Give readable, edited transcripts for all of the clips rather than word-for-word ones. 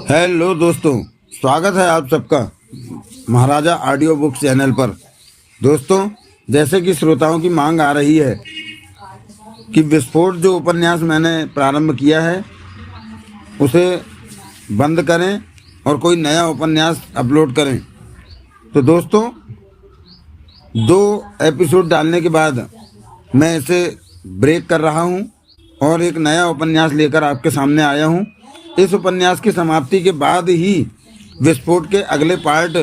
Hello दोस्तों, स्वागत है आप सबका महाराजा ऑडियो बुक चैनल पर। दोस्तों, जैसे कि श्रोताओं की मांग आ रही है कि विस्फोट जो उपन्यास मैंने प्रारंभ किया है उसे बंद करें और कोई नया उपन्यास अपलोड करें, तो दोस्तों 2 एपिसोड डालने के बाद मैं इसे ब्रेक कर रहा हूं और एक नया उपन्यास लेकर आपके सामने आया हूं। इस उपन्यास की समाप्ति के बाद ही विस्फोट के अगले पार्ट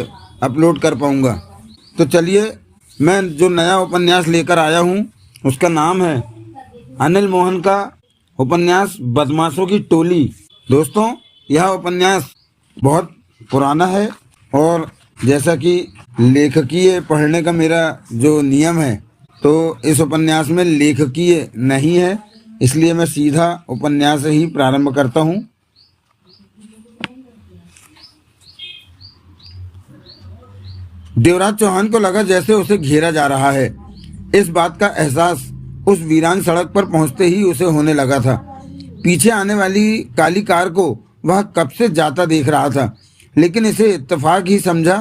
अपलोड कर पाऊंगा। तो चलिए, मैं जो नया उपन्यास लेकर आया हूं उसका नाम है अनिल मोहन का उपन्यास बदमाशों की टोली। दोस्तों, यह उपन्यास बहुत पुराना है और जैसा कि लेखकीय पढ़ने का मेरा जो नियम है, तो इस उपन्यास में लेखकीय नहीं है, इसलिए मैं सीधा उपन्यास ही प्रारंभ करता हूं। देवराज चौहान को लगा जैसे उसे घेरा जा रहा है। इस बात का एहसास उस वीरान सड़क पर पहुंचते ही उसे होने लगा था। पीछे आने वाली काली कार को वह कब से जाता देख रहा था, लेकिन इसे इत्तेफाक ही समझा।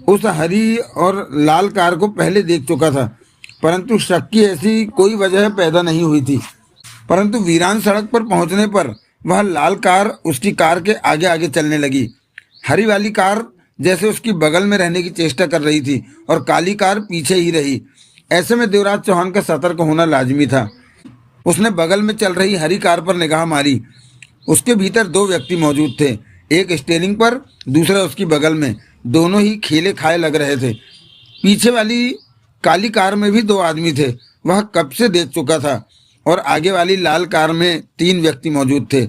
उस हरी और लाल कार को पहले देख चुका था, परंतु शक की ऐसी कोई वजह पैदा नहीं हुई थी। परंतु वीरान सड़क पर पहुंचने पर वह लाल कार उसकी कार के आगे आगे चलने लगी। हरी वाली कार जैसे उसकी बगल में रहने की चेष्टा कर रही थी और काली कार पीछे ही रही। ऐसे में देवराज चौहान का सतर्क होना लाजमी था। उसने बगल में चल रही हरी कार पर निगाह मारी। उसके भीतर 2 व्यक्ति मौजूद थे, एक स्टीयरिंग पर, दूसरा उसकी बगल में। दोनों ही खेले खाए लग रहे थे। पीछे वाली काली कार में भी 2 आदमी थे, वह कब से देख चुका था, और आगे वाली लाल कार में 3 व्यक्ति मौजूद थे।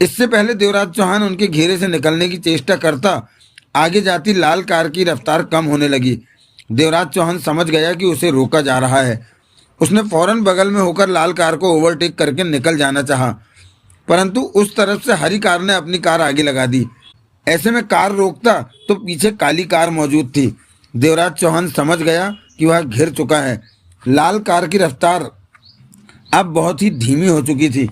इससे पहले देवराज चौहान उनके घेरे से निकलने की चेष्टा करता, आगे जाती लाल कार की रफ्तार कम होने लगी। देवराज चौहान समझ गया कि उसे रोका जा रहा है। उसने फौरन बगल में होकर लाल कार को ओवरटेक करके निकल जाना चाहा, परंतु उस तरफ से हरी कार ने अपनी कार आगे लगा दी। ऐसे में कार रोकता तो पीछे काली कार मौजूद थी। देवराज चौहान समझ गया कि वह घिर चुका है। लाल कार की रफ्तार अब बहुत ही धीमी हो चुकी थी।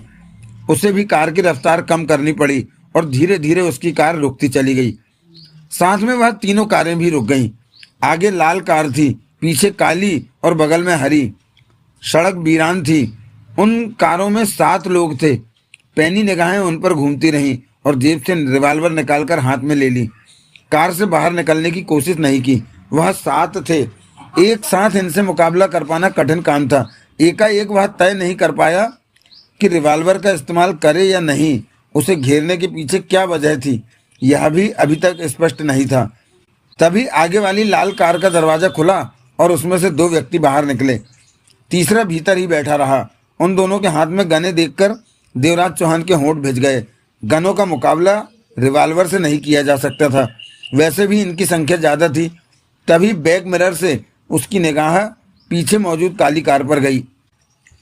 उसे भी कार की रफ्तार कम करनी पड़ी और धीरे धीरे उसकी कार रुकती चली गई। साथ में वह तीनों कारें भी रुक गईं। आगे लाल कार थी, पीछे काली और बगल में हरी। सड़क वीरान थी। उन कारों में 7 लोग थे। पैनी निगाहें उन पर घूमती रहीं और जेब से रिवाल्वर निकालकर हाथ में ले ली। कार से बाहर निकलने की कोशिश नहीं की। वह 7 थे। एक साथ इनसे मुकाबला कर पाना कठिन काम था। एकाएक वह तय नहीं कर पाया कि रिवाल्वर का इस्तेमाल करे या नहीं। उसे घेरने के पीछे क्या वजह थी, यह भी अभी तक स्पष्ट नहीं था। तभी आगे वाली लाल कार का दरवाजा खुला और उसमें से 2 व्यक्ति बाहर निकले। तीसरा भीतर ही बैठा रहा। उन दोनों के हाथ में गने देखकर देवराज चौहान के होंठ भिज गए। गनों का मुकाबला रिवाल्वर से नहीं किया जा सकता था, वैसे भी इनकी संख्या ज़्यादा थी। तभी बैक मिरर से उसकी निगाह पीछे मौजूद काली कार पर गई,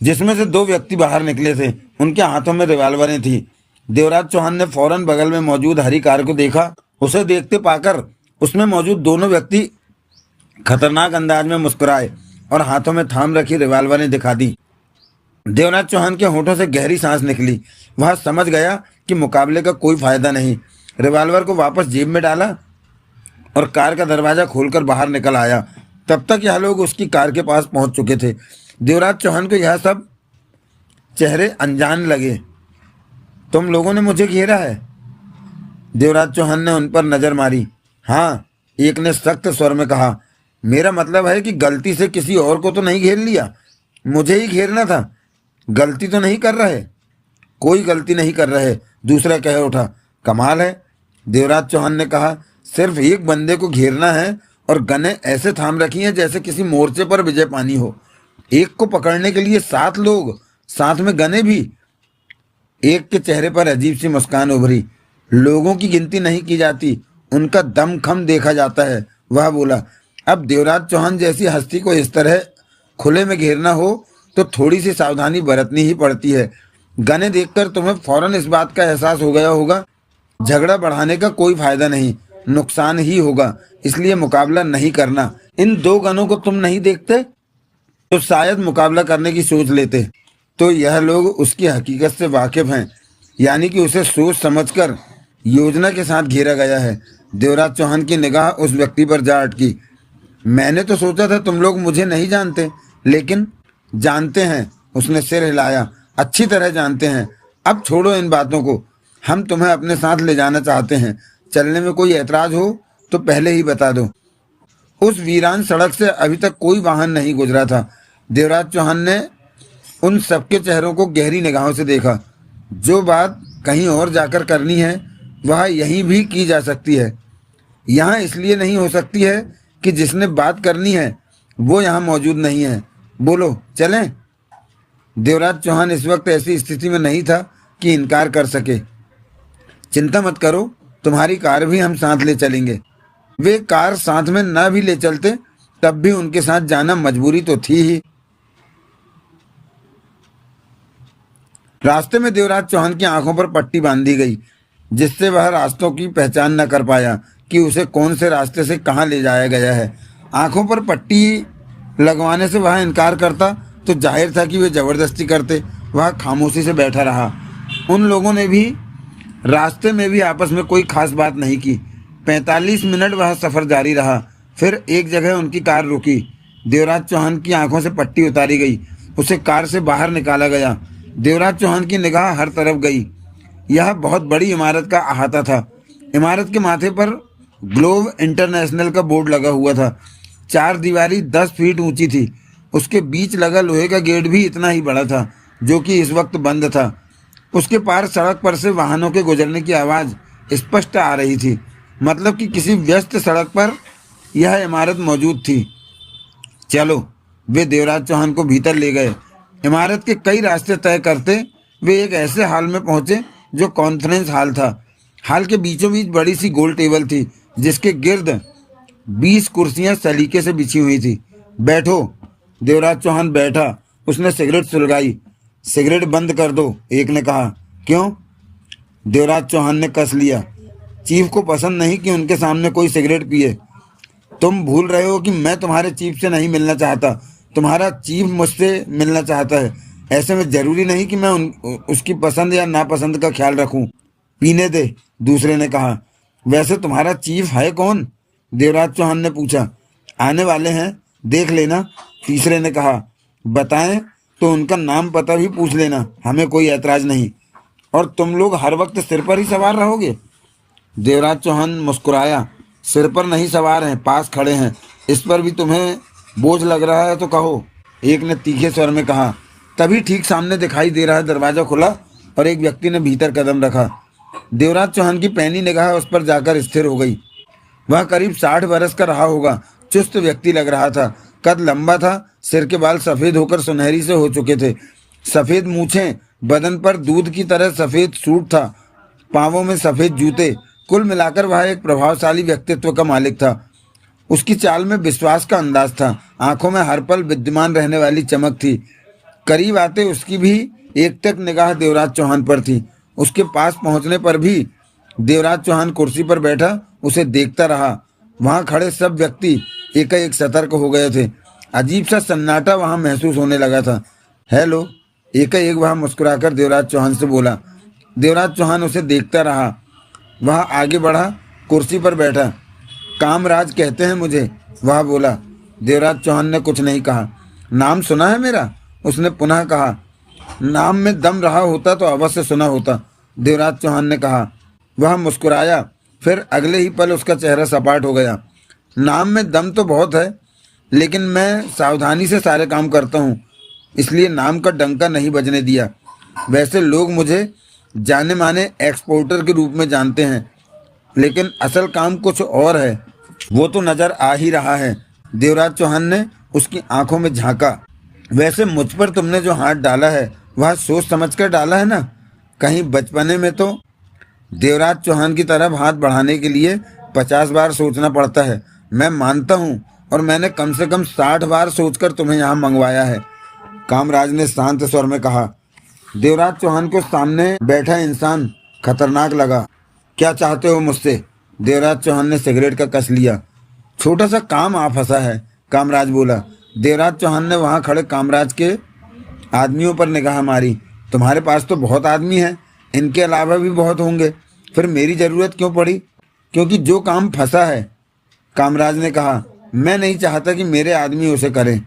जिसमें से 2 व्यक्ति बाहर निकले थे। उनके हाथों में रिवाल्वरें थी। देवराज चौहान ने फौरन बगल में मौजूद हरी कार को देखा। उसे देखते पाकर उसमें मौजूद दोनों व्यक्ति खतरनाक अंदाज में मुस्कुराए और हाथों में थाम रखी रिवाल्वरें दिखा दी। देवराज चौहान के होठों से गहरी सांस निकली। वह समझ गया कि मुकाबले का कोई फायदा नहीं। रिवाल्वर को वापस जेब में डाला और कार का दरवाजा खोलकर बाहर निकल आया। तब तक यह लोग उसकी कार के पास पहुंच चुके थे। देवराज चौहान को यह सब चेहरे अनजान लगे। तुम लोगों ने मुझे घेरा है? देवराज चौहान ने उन पर नजर मारी। हाँ, एक ने सख्त स्वर में कहा। मेरा मतलब है कि गलती से किसी और को तो नहीं घेर लिया? मुझे ही घेरना था। गलती तो नहीं कर रहे? कोई गलती नहीं कर रहे, दूसरा कह उठा। कमाल है, देवराज चौहान ने कहा। सिर्फ एक बंदे को घेरना है और गने ऐसे थाम रखी हैं जैसे किसी मोर्चे पर विजय पानी हो। एक को पकड़ने के लिए 7 लोग, साथ में गने भी। एक के चेहरे पर अजीब सी मुस्कान उभरी। लोगों की गिनती नहीं की जाती, उनका दम खम देखा जाता है, वह बोला। अब देवराज चौहान जैसी हस्ती को इस तरह खुले में घेरना हो तो थोड़ी सी सावधानी बरतनी ही पड़ती है। गने देखकर तुम्हें फौरन इस बात का एहसास हो गया होगा, झगड़ा बढ़ाने का कोई फायदा नहीं, नुकसान ही होगा, इसलिए मुकाबला नहीं करना। इन 2 गनों को तुम नहीं देखते तो शायद मुकाबला करने की सोच लेते। तो यह लोग उसकी हकीकत से वाकिफ हैं, यानी कि उसे सोच समझकर योजना के साथ घेरा गया है। देवराज चौहान की निगाह उस व्यक्ति पर जा अटकी। मैंने तो सोचा था तुम लोग मुझे नहीं जानते, लेकिन जानते हैं। उसने सिर हिलाया। अच्छी तरह जानते हैं। अब छोड़ो इन बातों को, हम तुम्हें अपने साथ ले जाना चाहते हैं। चलने में कोई ऐतराज हो तो पहले ही बता दो। उस वीरान सड़क से अभी तक कोई वाहन नहीं गुजरा था। देवराज चौहान ने उन सबके चेहरों को गहरी निगाहों से देखा। जो बात कहीं और जाकर करनी है वह यहीं भी की जा सकती है। यहाँ इसलिए नहीं हो सकती है कि जिसने बात करनी है वो यहाँ मौजूद नहीं है। बोलो, चलें? देवराज चौहान इस वक्त ऐसी स्थिति में नहीं था कि इनकार कर सके। चिंता मत करो, तुम्हारी कार भी हम साथ ले चलेंगे। वे कार साथ में न भी ले चलते तब भी उनके साथ जाना मजबूरी तो थी ही। रास्ते में देवराज चौहान की आंखों पर पट्टी बांधी गई, जिससे वह रास्तों की पहचान न कर पाया कि उसे कौन से रास्ते से कहाँ ले जाया गया है। आंखों पर पट्टी लगवाने से वह इनकार करता तो जाहिर था कि वे जबरदस्ती करते। वह खामोशी से बैठा रहा। उन लोगों ने भी रास्ते में भी आपस में कोई खास बात नहीं की। 45 मिनट वह सफ़र जारी रहा। फिर एक जगह उनकी कार रुकी। देवराज चौहान की आंखों से पट्टी उतारी गई। उसे कार से बाहर निकाला गया। देवराज चौहान की निगाह हर तरफ गई। यह बहुत बड़ी इमारत का अहाता था। इमारत के माथे पर ग्लोब इंटरनेशनल का बोर्ड लगा हुआ था। 4 दीवारी 10 फीट ऊंची थी। उसके बीच लगा लोहे का गेट भी इतना ही बड़ा था, जो कि इस वक्त बंद था। उसके पार सड़क पर से वाहनों के गुजरने की आवाज़ स्पष्ट आ रही थी। मतलब कि किसी व्यस्त सड़क पर यह इमारत मौजूद थी। चलो, वे देवराज चौहान को भीतर ले गए। इमारत के कई रास्ते तय करते वे एक ऐसे हाल में पहुंचे जो कॉन्फ्रेंस हाल था। हाल के बीचों बीच बड़ी सी गोल टेबल थी, जिसके गिर्द 20 कुर्सियां सलीके से बिछी हुई थी। बैठो। देवराज चौहान बैठा। उसने सिगरेट सुलगाई। सिगरेट बंद कर दो, एक ने कहा। क्यों? देवराज चौहान ने कस लिया। चीफ को पसंद नहीं कि उनके सामने कोई सिगरेट पिए। तुम भूल रहे हो कि मैं तुम्हारे चीफ से नहीं मिलना चाहता। तुम्हारा चीफ मुझसे मिलना चाहता है। ऐसे में जरूरी नहीं कि मैं उसकी पसंद या नापसंद का ख्याल रखूं। पीने दे, दूसरे ने कहा। वैसे तुम्हारा चीफ है कौन? देवराज चौहान ने पूछा। आने वाले हैं, देख लेना, तीसरे ने कहा। बताएं तो उनका नाम पता भी पूछ लेना, हमें कोई ऐतराज नहीं। और तुम लोग हर वक्त सिर पर ही सवार रहोगे? देवराज चौहान मुस्कुराया। सिर पर नहीं सवार हैं, पास खड़े हैं। इस पर भी तुम्हें बोझ लग रहा है तो कहो, एक ने तीखे स्वर में कहा। तभी ठीक सामने दिखाई दे रहा दरवाजा खुला और एक व्यक्ति ने भीतर कदम रखा। देवराज चौहान की पैनी निगाह उस पर जाकर स्थिर हो गई। वह करीब 60 बरस का रहा होगा। चुस्त व्यक्ति लग रहा था। कद लंबा था। सिर के बाल सफ़ेद होकर सुनहरी से हो चुके थे। सफ़ेद मूछें, बदन पर दूध की तरह सफ़ेद सूट था, पाँवों में सफ़ेद जूते। कुल मिलाकर वह एक प्रभावशाली व्यक्तित्व का मालिक था। उसकी चाल में विश्वास का अंदाज था। आंखों में हर पल विद्यमान रहने वाली चमक थी। करीब आते उसकी भी एकटक निगाह देवराज चौहान पर थी। उसके पास पहुंचने पर भी देवराज चौहान कुर्सी पर बैठा उसे देखता रहा। वहां खड़े सब व्यक्ति एकाएक सतर्क हो गए थे। अजीब सा सन्नाटा वहां महसूस होने लगा था। हेलो, एकाएक वह मुस्कुराकर देवराज चौहान से बोला। देवराज चौहान उसे देखता रहा। वह आगे बढ़ा, कुर्सी पर बैठा। कामराज कहते हैं मुझे, वह बोला। देवराज चौहान ने कुछ नहीं कहा। नाम सुना है मेरा? उसने पुनः कहा। नाम में दम रहा होता तो अवश्य सुना होता, देवराज चौहान ने कहा। वह मुस्कुराया। फिर अगले ही पल उसका चेहरा सपाट हो गया। नाम में दम तो बहुत है, लेकिन मैं सावधानी से सारे काम करता हूँ, इसलिए नाम का डंका नहीं बजने दिया। वैसे लोग मुझे जाने माने एक्सपोर्टर के रूप में जानते हैं, लेकिन असल काम कुछ और है, वो तो नज़र आ ही रहा है। देवराज चौहान ने उसकी आंखों में झांका। वैसे मुझ पर तुमने जो हाथ डाला है वह सोच समझ कर डाला है ना? कहीं बचपने में तो देवराज चौहान की तरफ हाथ बढ़ाने के लिए 50 बार सोचना पड़ता है, मैं मानता हूँ, और मैंने कम से कम 60 बार सोचकर तुम्हें यहाँ मंगवाया है, कामराज ने शांत स्वर में कहा। देवराज चौहान को सामने बैठा इंसान खतरनाक लगा। क्या चाहते हो मुझसे? देवराज चौहान ने सिगरेट का कस लिया। छोटा सा काम आ फंसा है, कामराज बोला। देवराज चौहान ने वहाँ खड़े कामराज के आदमियों पर निगाह मारी। तुम्हारे पास तो बहुत आदमी हैं, इनके अलावा भी बहुत होंगे। फिर मेरी जरूरत क्यों पड़ी? क्योंकि जो काम फंसा है, कामराज ने कहा। मैं नहीं चाहता कि मेरे आदमी उसे करें।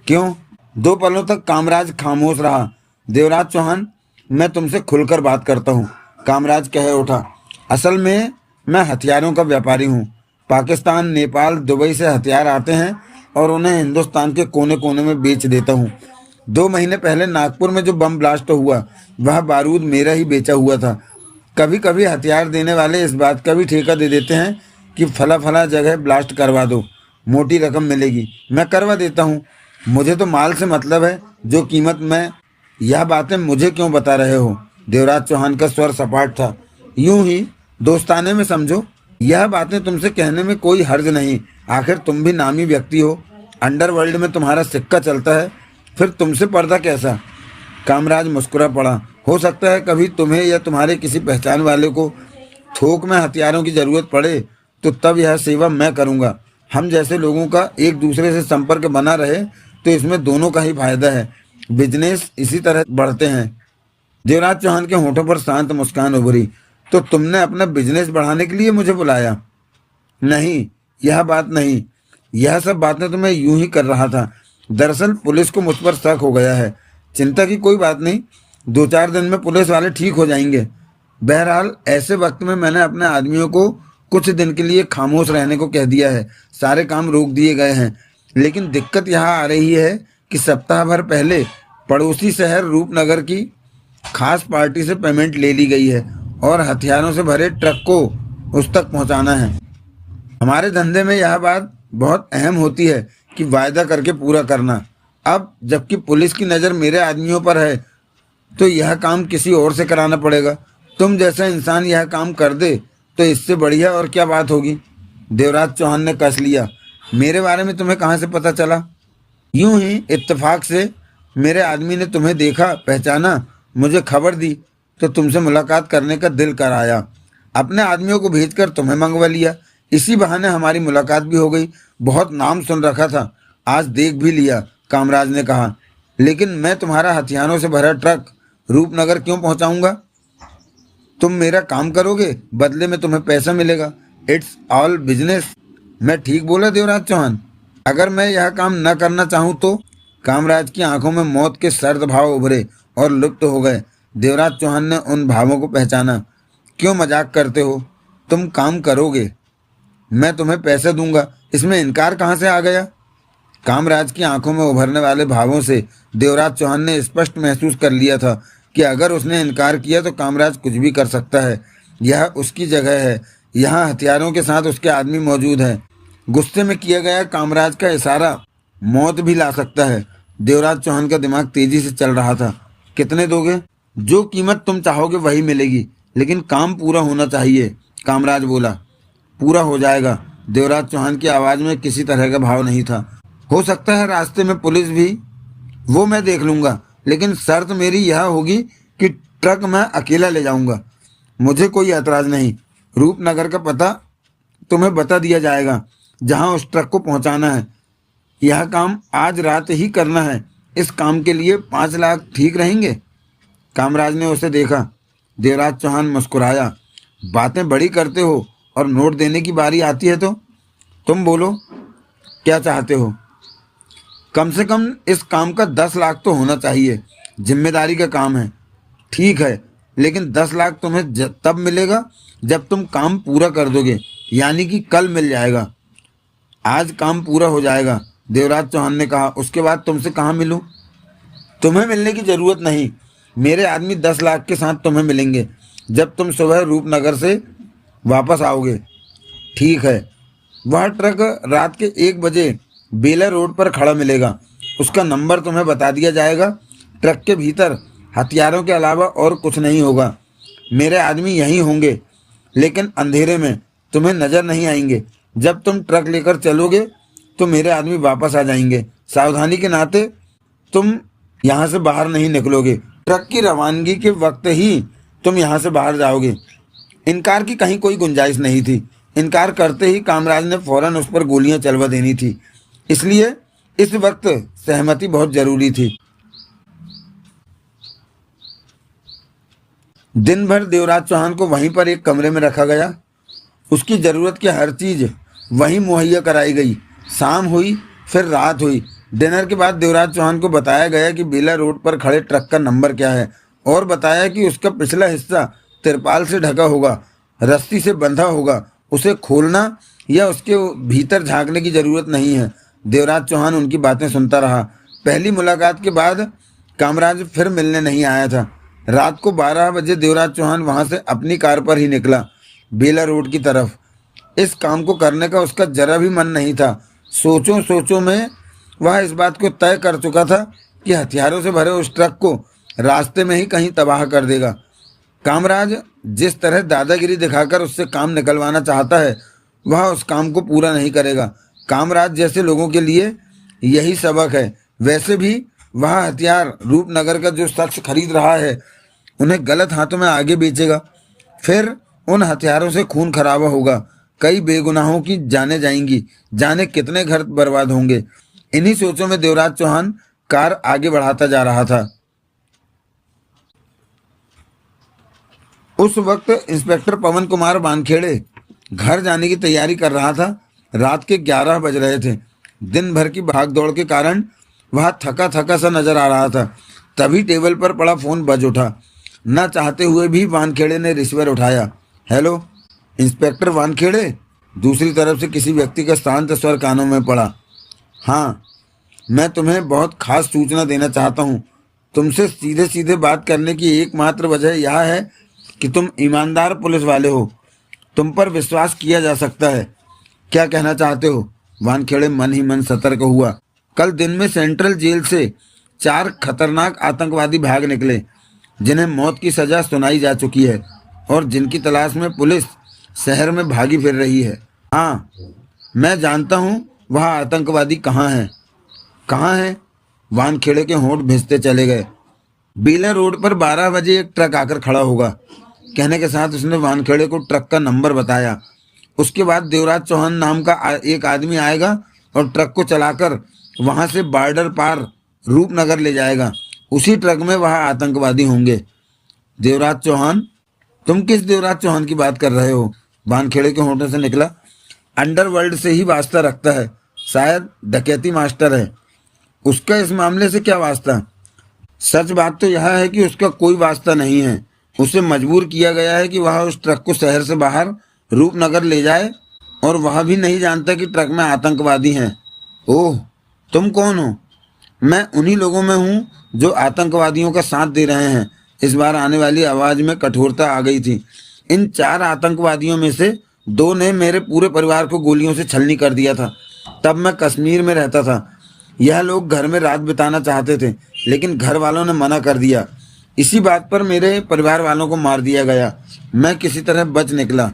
क्यों? 2 पलों तक कामराज खामोश रहा। देवराज चौहान, मैं तुमसे खुलकर बात करता हूँ, कामराज कह उठा। असल में मैं हथियारों का व्यापारी हूँ। पाकिस्तान, नेपाल, दुबई से हथियार आते हैं और उन्हें हिंदुस्तान के कोने कोने में बेच देता हूँ। 2 महीने पहले नागपुर में जो बम ब्लास्ट हुआ, वह बारूद मेरा ही बेचा हुआ था। कभी कभी हथियार देने वाले इस बात का भी ठेका दे देते हैं कि फला फला जगह ब्लास्ट करवा दो, मोटी रकम मिलेगी। मैं करवा देता हूँ। मुझे तो माल से मतलब है, जो कीमत मैं। यह बातें मुझे क्यों बता रहे हो? देवराज चौहान का स्वर सपाट था। यूं ही दोस्ताने में समझो। यह बातें तुमसे कहने में कोई हर्ज नहीं। आखिर तुम भी नामी व्यक्ति हो, अंडरवर्ल्ड में तुम्हारा सिक्का चलता है। फिर तुमसे पर्दा कैसा? कामराज मुस्कुरा पड़ा। हो सकता है कभी तुम्हें या तुम्हारे किसी पहचान वाले को थोक में हथियारों की जरूरत पड़े, तो तब यह सेवा मैं करूंगा। हम जैसे लोगों का एक दूसरे से संपर्क बना रहे तो इसमें दोनों का ही फायदा है। बिजनेस इसी तरह बढ़ते हैं। देवराज चौहान के होठों पर शांत मुस्कान उभरी। तो तुमने अपना बिजनेस बढ़ाने के लिए मुझे बुलाया? नहीं, यह बात नहीं। यह सब बातें तो मैं यूं ही कर रहा था। दरअसल पुलिस को मुझ पर शक हो गया है। चिंता की कोई बात नहीं, 2-4 दिन में पुलिस वाले ठीक हो जाएंगे। बहरहाल ऐसे वक्त में मैंने अपने आदमियों को कुछ दिन के लिए खामोश रहने को कह दिया है। सारे काम रोक दिए गए हैं। लेकिन दिक्कत यहाँ आ रही है कि सप्ताह भर पहले पड़ोसी शहर रूपनगर की खास पार्टी से पेमेंट ले ली गई है और हथियारों से भरे ट्रक को उस तक पहुंचाना है। हमारे धंधे में यह बात बहुत अहम होती है कि वायदा करके पूरा करना। अब जबकि पुलिस की नज़र मेरे आदमियों पर है, तो यह काम किसी और से कराना पड़ेगा। तुम जैसा इंसान यह काम कर दे तो इससे बढ़िया और क्या बात होगी? देवराज चौहान ने कस लिया। मेरे बारे में तुम्हें कहाँ से पता चला? यूं ही इत्तेफाक से मेरे आदमी ने तुम्हें देखा, पहचाना, मुझे खबर दी तो तुमसे मुलाकात करने का दिल कर आया। अपने आदमियों को भेजकर तुम्हें मंगवा लिया। इसी बहाने हमारी मुलाकात भी हो गई। बहुत नाम सुन रखा था, आज देख भी लिया, कामराज ने कहा। लेकिन मैं तुम्हारा हथियारों से भरा ट्रक रूपनगर क्यों पहुंचाऊंगा? तुम मेरा काम करोगे, बदले में तुम्हें पैसा मिलेगा। It's all business. मैं ठीक बोला देवराज चौहान? अगर मैं यह काम न करना चाहूँ तो? कामराज की आंखों में मौत के सर्द भाव उभरे और लुप्त हो गए। देवराज चौहान ने उन भावों को पहचाना। क्यों मजाक करते हो? तुम काम करोगे, मैं तुम्हें पैसे दूंगा, इसमें इनकार कहाँ से आ गया? कामराज की आंखों में उभरने वाले भावों से देवराज चौहान ने स्पष्ट महसूस कर लिया था कि अगर उसने इनकार किया तो कामराज कुछ भी कर सकता है। यह उसकी जगह है। यहाँ हथियारों के साथ उसके आदमी मौजूद हैं। गुस्से में किया गया कामराज का इशारा मौत भी ला सकता है। देवराज चौहान का दिमाग तेजी से चल रहा था। कितने दोगे? जो कीमत तुम चाहोगे वही मिलेगी, लेकिन काम पूरा होना चाहिए, कामराज बोला। पूरा हो जाएगा। देवराज चौहान की आवाज़ में किसी तरह का भाव नहीं था। हो सकता है रास्ते में पुलिस भी, वो मैं देख लूँगा, लेकिन शर्त मेरी यह होगी कि ट्रक मैं अकेला ले जाऊँगा। मुझे कोई एतराज़ नहीं। रूपनगर का पता तुम्हें बता दिया जाएगा, जहाँ उस ट्रक को पहुँचाना है। यह काम आज रात ही करना है। इस काम के लिए 5 लाख ठीक रहेंगे? कामराज ने उसे देखा। देवराज चौहान मुस्कुराया। बातें बड़ी करते हो और नोट देने की बारी आती है तो तुम बोलो, क्या चाहते हो? कम से कम इस काम का 10 लाख तो होना चाहिए। जिम्मेदारी का काम है। ठीक है, लेकिन 10 लाख तुम्हें तब मिलेगा जब तुम काम पूरा कर दोगे, यानी कि कल मिल जाएगा। आज काम पूरा हो जाएगा, देवराज चौहान ने कहा। उसके बाद तुमसे कहाँ मिलूं? तुम्हें मिलने की जरूरत नहीं। मेरे आदमी 10 लाख के साथ तुम्हें मिलेंगे जब तुम सुबह रूपनगर से वापस आओगे। ठीक है। वह ट्रक रात के 1 बजे बेला रोड पर खड़ा मिलेगा। उसका नंबर तुम्हें बता दिया जाएगा। ट्रक के भीतर हथियारों के अलावा और कुछ नहीं होगा। मेरे आदमी यहीं होंगे, लेकिन अंधेरे में तुम्हें नज़र नहीं आएंगे। जब तुम ट्रक लेकर चलोगे तो मेरे आदमी वापस आ जाएंगे। सावधानी के नाते तुम यहाँ से बाहर नहीं निकलोगे। ट्रक की रवानगी के वक्त ही तुम यहाँ से बाहर जाओगे। इनकार की कहीं कोई गुंजाइश नहीं थी। इनकार करते ही कामराज ने फौरन उस पर गोलियां चलवा देनी थी, इसलिए इस वक्त सहमति बहुत जरूरी थी। दिन भर देवराज चौहान को वहीं पर एक कमरे में रखा गया। उसकी ज़रूरत की हर चीज़ वहीं मुहैया कराई गई। शाम हुई, फिर रात हुई। डिनर के बाद देवराज चौहान को बताया गया कि बेला रोड पर खड़े ट्रक का नंबर क्या है और बताया कि उसका पिछला हिस्सा तिरपाल से ढका होगा, रस्सी से बंधा होगा। उसे खोलना या उसके भीतर झांकने की ज़रूरत नहीं है। देवराज चौहान उनकी बातें सुनता रहा। पहली मुलाकात के बाद कामराज फिर मिलने नहीं आया था। रात को 12 बजे देवराज चौहान वहां से अपनी कार पर ही निकला, बेला रोड की तरफ। इस काम को करने का उसका जरा भी मन नहीं था। सोचों सोचों में वह इस बात को तय कर चुका था कि हथियारों से भरे उस ट्रक को रास्ते में ही कहीं तबाह कर देगा। कामराज जिस तरह दादागिरी दिखाकर उससे काम निकलवाना चाहता है, वह उस काम को पूरा नहीं करेगा। कामराज जैसे लोगों के लिए यही सबक है। वैसे भी वह हथियार रूपनगर का जो शख्स खरीद रहा है, उन्हें गलत हाथों में आगे बेचेगा। फिर उन हथियारों से खून खराबा होगा, कई बेगुनाहों की जानें जाएंगी, जाने कितने घर बर्बाद होंगे। इन्हीं सोचों में देवराज चौहान कार आगे बढ़ाता जा रहा था। उस वक्त इंस्पेक्टर पवन कुमार वानखेड़े घर जाने की तैयारी कर रहा था। रात के 11 बज रहे थे। दिन भर की भागदौड़ के कारण वह थका थका सा नजर आ रहा था। तभी टेबल पर पड़ा फोन बज उठा। न चाहते हुए भी वानखेड़े ने रिसीवर उठाया। Hello, inspector Wankhede? दूसरी तरफ से किसी व्यक्ति का शांत स्वर कानों में पड़ा। हाँ, मैं तुम्हें बहुत खास सूचना देना चाहता हूँ। तुमसे सीधे सीधे बात करने की एकमात्र वजह यह है कि तुम ईमानदार पुलिस वाले हो, तुम पर विश्वास किया जा सकता है। क्या कहना चाहते हो? वानखेड़े मन ही मन सतर्क हुआ। कल दिन में सेंट्रल जेल से 4 खतरनाक आतंकवादी भाग निकले, जिन्हें मौत की सजा सुनाई जा चुकी है और जिनकी तलाश में पुलिस शहर में भागी फिर रही है। हाँ, मैं जानता हूँ वह आतंकवादी कहाँ है। कहाँ है? वानखेड़े के होंठ भिजते चले गए। बेला रोड पर 12 बजे एक ट्रक आकर खड़ा होगा, कहने के साथ उसने वानखेड़े को ट्रक का नंबर बताया। उसके बाद देवराज चौहान नाम का एक आदमी आएगा और ट्रक को चलाकर वहां से बॉर्डर पार रूपनगर ले जाएगा। उसी ट्रक में वह आतंकवादी होंगे। देवराज चौहान? तुम किस देवराज चौहान की बात कर रहे हो? वानखेड़े के होठों से निकला। अंडरवर्ल्ड से ही वास्ता रखता है, शायद डकैती मास्टर है। उसका इस मामले से क्या वास्ता? सच बात तो यह है कि उसका कोई वास्ता नहीं है। उसे मजबूर किया गया है कि वह उस ट्रक को शहर से बाहर रूपनगर ले जाए, और वह भी नहीं जानता कि ट्रक में आतंकवादी हैं। ओह, तुम कौन हो? मैं उन्हीं लोगों में हूँ जो आतंकवादियों का साथ दे रहे हैं। इस बार आने वाली आवाज़ में कठोरता आ गई थी। इन 4 आतंकवादियों में से 2 ने मेरे पूरे परिवार को गोलियों से छलनी कर दिया था। तब मैं कश्मीर में रहता था। यह लोग घर में रात बिताना चाहते थे, लेकिन घर वालों ने मना कर दिया। इसी बात पर मेरे परिवार वालों को मार दिया गया। मैं किसी तरह बच निकला।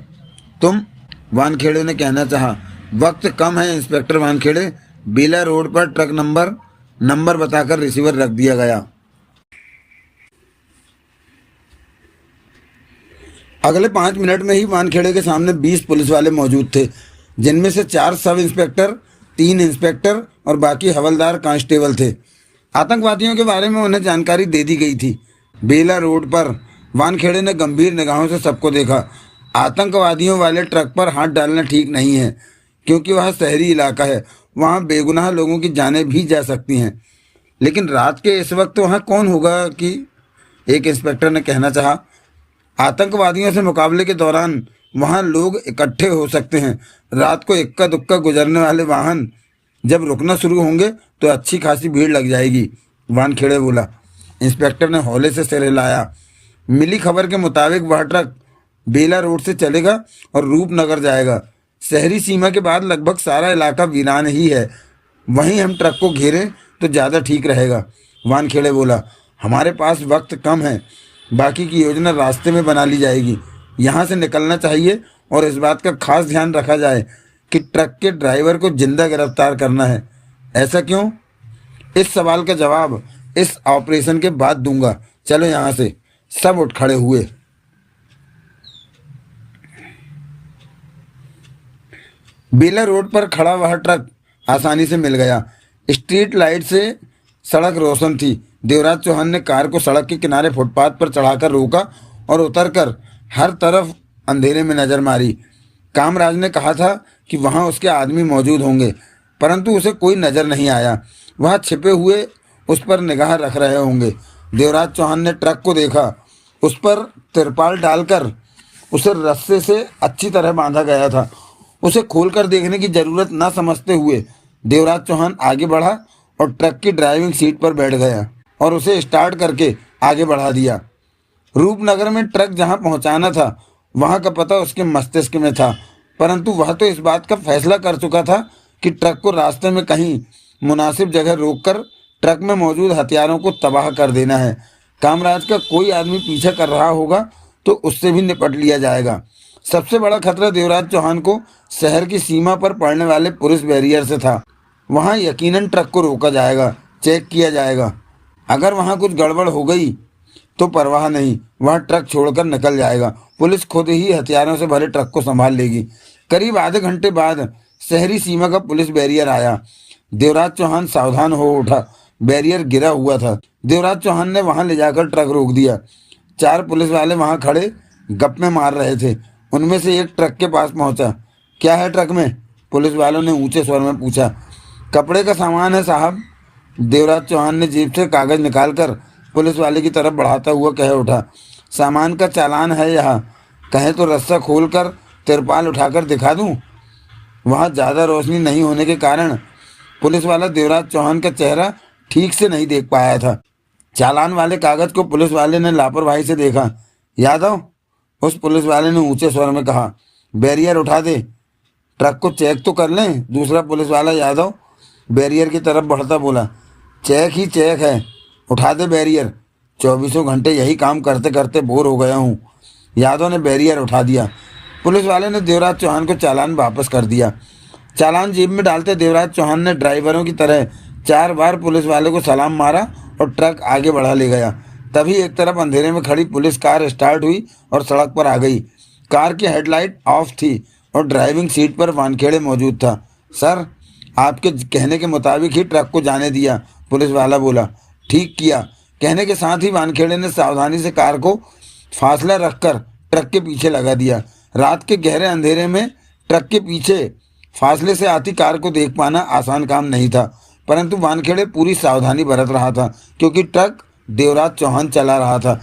तुम? वानखेड़े ने कहना चाहा। वक्त कम है इंस्पेक्टर वानखेड़े। बेला रोड पर ट्रक नंबर बताकर रिसीवर रख दिया गया। अगले 5 मिनट में ही वानखेड़े के सामने 20 पुलिस वाले मौजूद थे, जिनमें से 4 सब इंस्पेक्टर, 3 इंस्पेक्टर और बाकी हवलदार कांस्टेबल थे। आतंकवादियों के बारे में उन्हें जानकारी दे दी गई थी। बेला रोड पर वानखेड़े ने गंभीर निगाहों से सबको देखा। आतंकवादियों वाले ट्रक पर हाथ डालना ठीक नहीं है, क्योंकि वह शहरी इलाका है। वहाँ बेगुनाह लोगों की जानें भी जा सकती हैं। लेकिन रात के इस वक्त वहाँ कौन होगा कि? एक इंस्पेक्टर ने कहना चाहा। आतंकवादियों से मुकाबले के दौरान वहाँ लोग इकट्ठे हो सकते हैं। रात को इक्का दुक्का गुजरने वाले वाहन जब रुकना शुरू होंगे तो अच्छी खासी भीड़ लग जाएगी, वानखेड़े बोला। इंस्पेक्टर ने हौले से सिर हिलाया। मिली खबर के मुताबिक वह ट्रक बेला रोड से चलेगा और रूपनगर जाएगा। शहरी सीमा के बाद लगभग सारा इलाका वीरान ही है। वहीं हम ट्रक को घेरें तो ज़्यादा ठीक रहेगा, वानखेड़े बोला। हमारे पास वक्त कम है, बाकी की योजना रास्ते में बना ली जाएगी। यहाँ से निकलना चाहिए और इस बात का खास ध्यान रखा जाए कि ट्रक के ड्राइवर को जिंदा गिरफ्तार करना है। ऐसा क्यों? इस सवाल का जवाब इस ऑपरेशन के बाद दूंगा। चलो यहाँ से। सब उठ खड़े हुए। बेला रोड पर खड़ा वह ट्रक आसानी से मिल गया। स्ट्रीट लाइट से सड़क रोशन थी। देवराज चौहान ने कार को सड़क के किनारे फुटपाथ पर चढ़ाकर रोका और उतरकर हर तरफ अंधेरे में नजर मारी। कामराज ने कहा था कि वहां उसके आदमी मौजूद होंगे, परंतु उसे कोई नजर नहीं आया। वह छिपे हुए उस पर निगाह रख रहे होंगे। देवराज चौहान ने ट्रक को देखा। उस पर तिरपाल डालकर उसे रस्से से अच्छी तरह बांधा गया था। उसे खोलकर देखने की जरूरत न समझते हुए देवराज चौहान आगे बढ़ा और ट्रक की ड्राइविंग सीट पर बैठ गया और उसे स्टार्ट करके आगे बढ़ा दिया। रूपनगर में ट्रक जहां पहुंचाना था वहां का पता उसके मस्तिष्क में था, परंतु वह तो इस बात का फैसला कर चुका था कि ट्रक को रास्ते में कहीं मुनासिब जगह रोककर ट्रक में मौजूद हथियारों को तबाह कर देना है। कामराज का कोई आदमी पीछा कर रहा होगा तो उससे भी निपट लिया जाएगा। सबसे बड़ा खतरा देवराज चौहान को शहर की सीमा पर पड़ने वाले पुलिस बैरियर से था। वहां यकीनन ट्रक को रोका जाएगा, चेक किया जाएगा। अगर वहां कुछ गड़बड़ हो गई तो परवाह नहीं, वह ट्रक छोड़कर निकल जाएगा। पुलिस खुद ही हथियारों से भरे ट्रक को संभाल लेगी। करीब आधे घंटे बाद शहरी सीमा का पुलिस बैरियर आया। देवराज चौहान सावधान हो उठा। बैरियर गिरा हुआ था। देवराज चौहान ने वहां ले जाकर ट्रक रोक दिया। 4 पुलिस वाले वहां खड़े गप्पे मार रहे थे। उनमें से एक ट्रक के पास पहुंचा। क्या है ट्रक में? पुलिस वालों ने ऊंचे स्वर में पूछा। कपड़े का सामान है साहब। देवराज चौहान ने जेब से कागज निकालकर पुलिस वाले की तरफ बढ़ाता हुआ कह उठा। सामान का चालान है यहाँ, कहें तो रस्सा खोलकर तिरपाल उठाकर दिखा दूं? वहाँ ज़्यादा रोशनी नहीं होने के कारण पुलिस वाला देवराज चौहान का चेहरा ठीक से नहीं देख पाया था। चालान वाले कागज को पुलिस वाले ने लापरवाही से देखा। यादव, उस पुलिस वाले ने ऊंचे स्वर में कहा, बैरियर उठा दे, ट्रक को चेक तो कर लें। दूसरा पुलिस वाला यादव बैरियर की तरफ बढ़ता बोला, चेक ही चेक है, उठा दे बैरियर। 24 घंटे यही काम करते करते बोर हो गया हूँ। यादव ने बैरियर उठा दिया। पुलिस वाले ने देवराज चौहान को चालान वापस कर दिया। चालान जेब में डालते देवराज चौहान ने ड्राइवरों की तरह 4 बार पुलिस वाले को सलाम मारा और ट्रक आगे बढ़ा ले गया। तभी एक तरफ अंधेरे में खड़ी पुलिस कार स्टार्ट हुई और सड़क पर आ गई। कार की हेडलाइट ऑफ थी और ड्राइविंग सीट पर वानखेड़े मौजूद था। सर, आपके कहने के मुताबिक ही ट्रक को जाने दिया, पुलिस वाला बोला। ठीक किया। कहने के साथ ही वानखेड़े ने सावधानी से कार को फासला रखकर ट्रक के पीछे लगा दिया। रात के गहरे अंधेरे में ट्रक के पीछे फासले से आती कार को देख पाना आसान काम नहीं था, परंतु वानखेड़े पूरी सावधानी बरत रहा था क्योंकि ट्रक देवराज चौहान चला रहा था।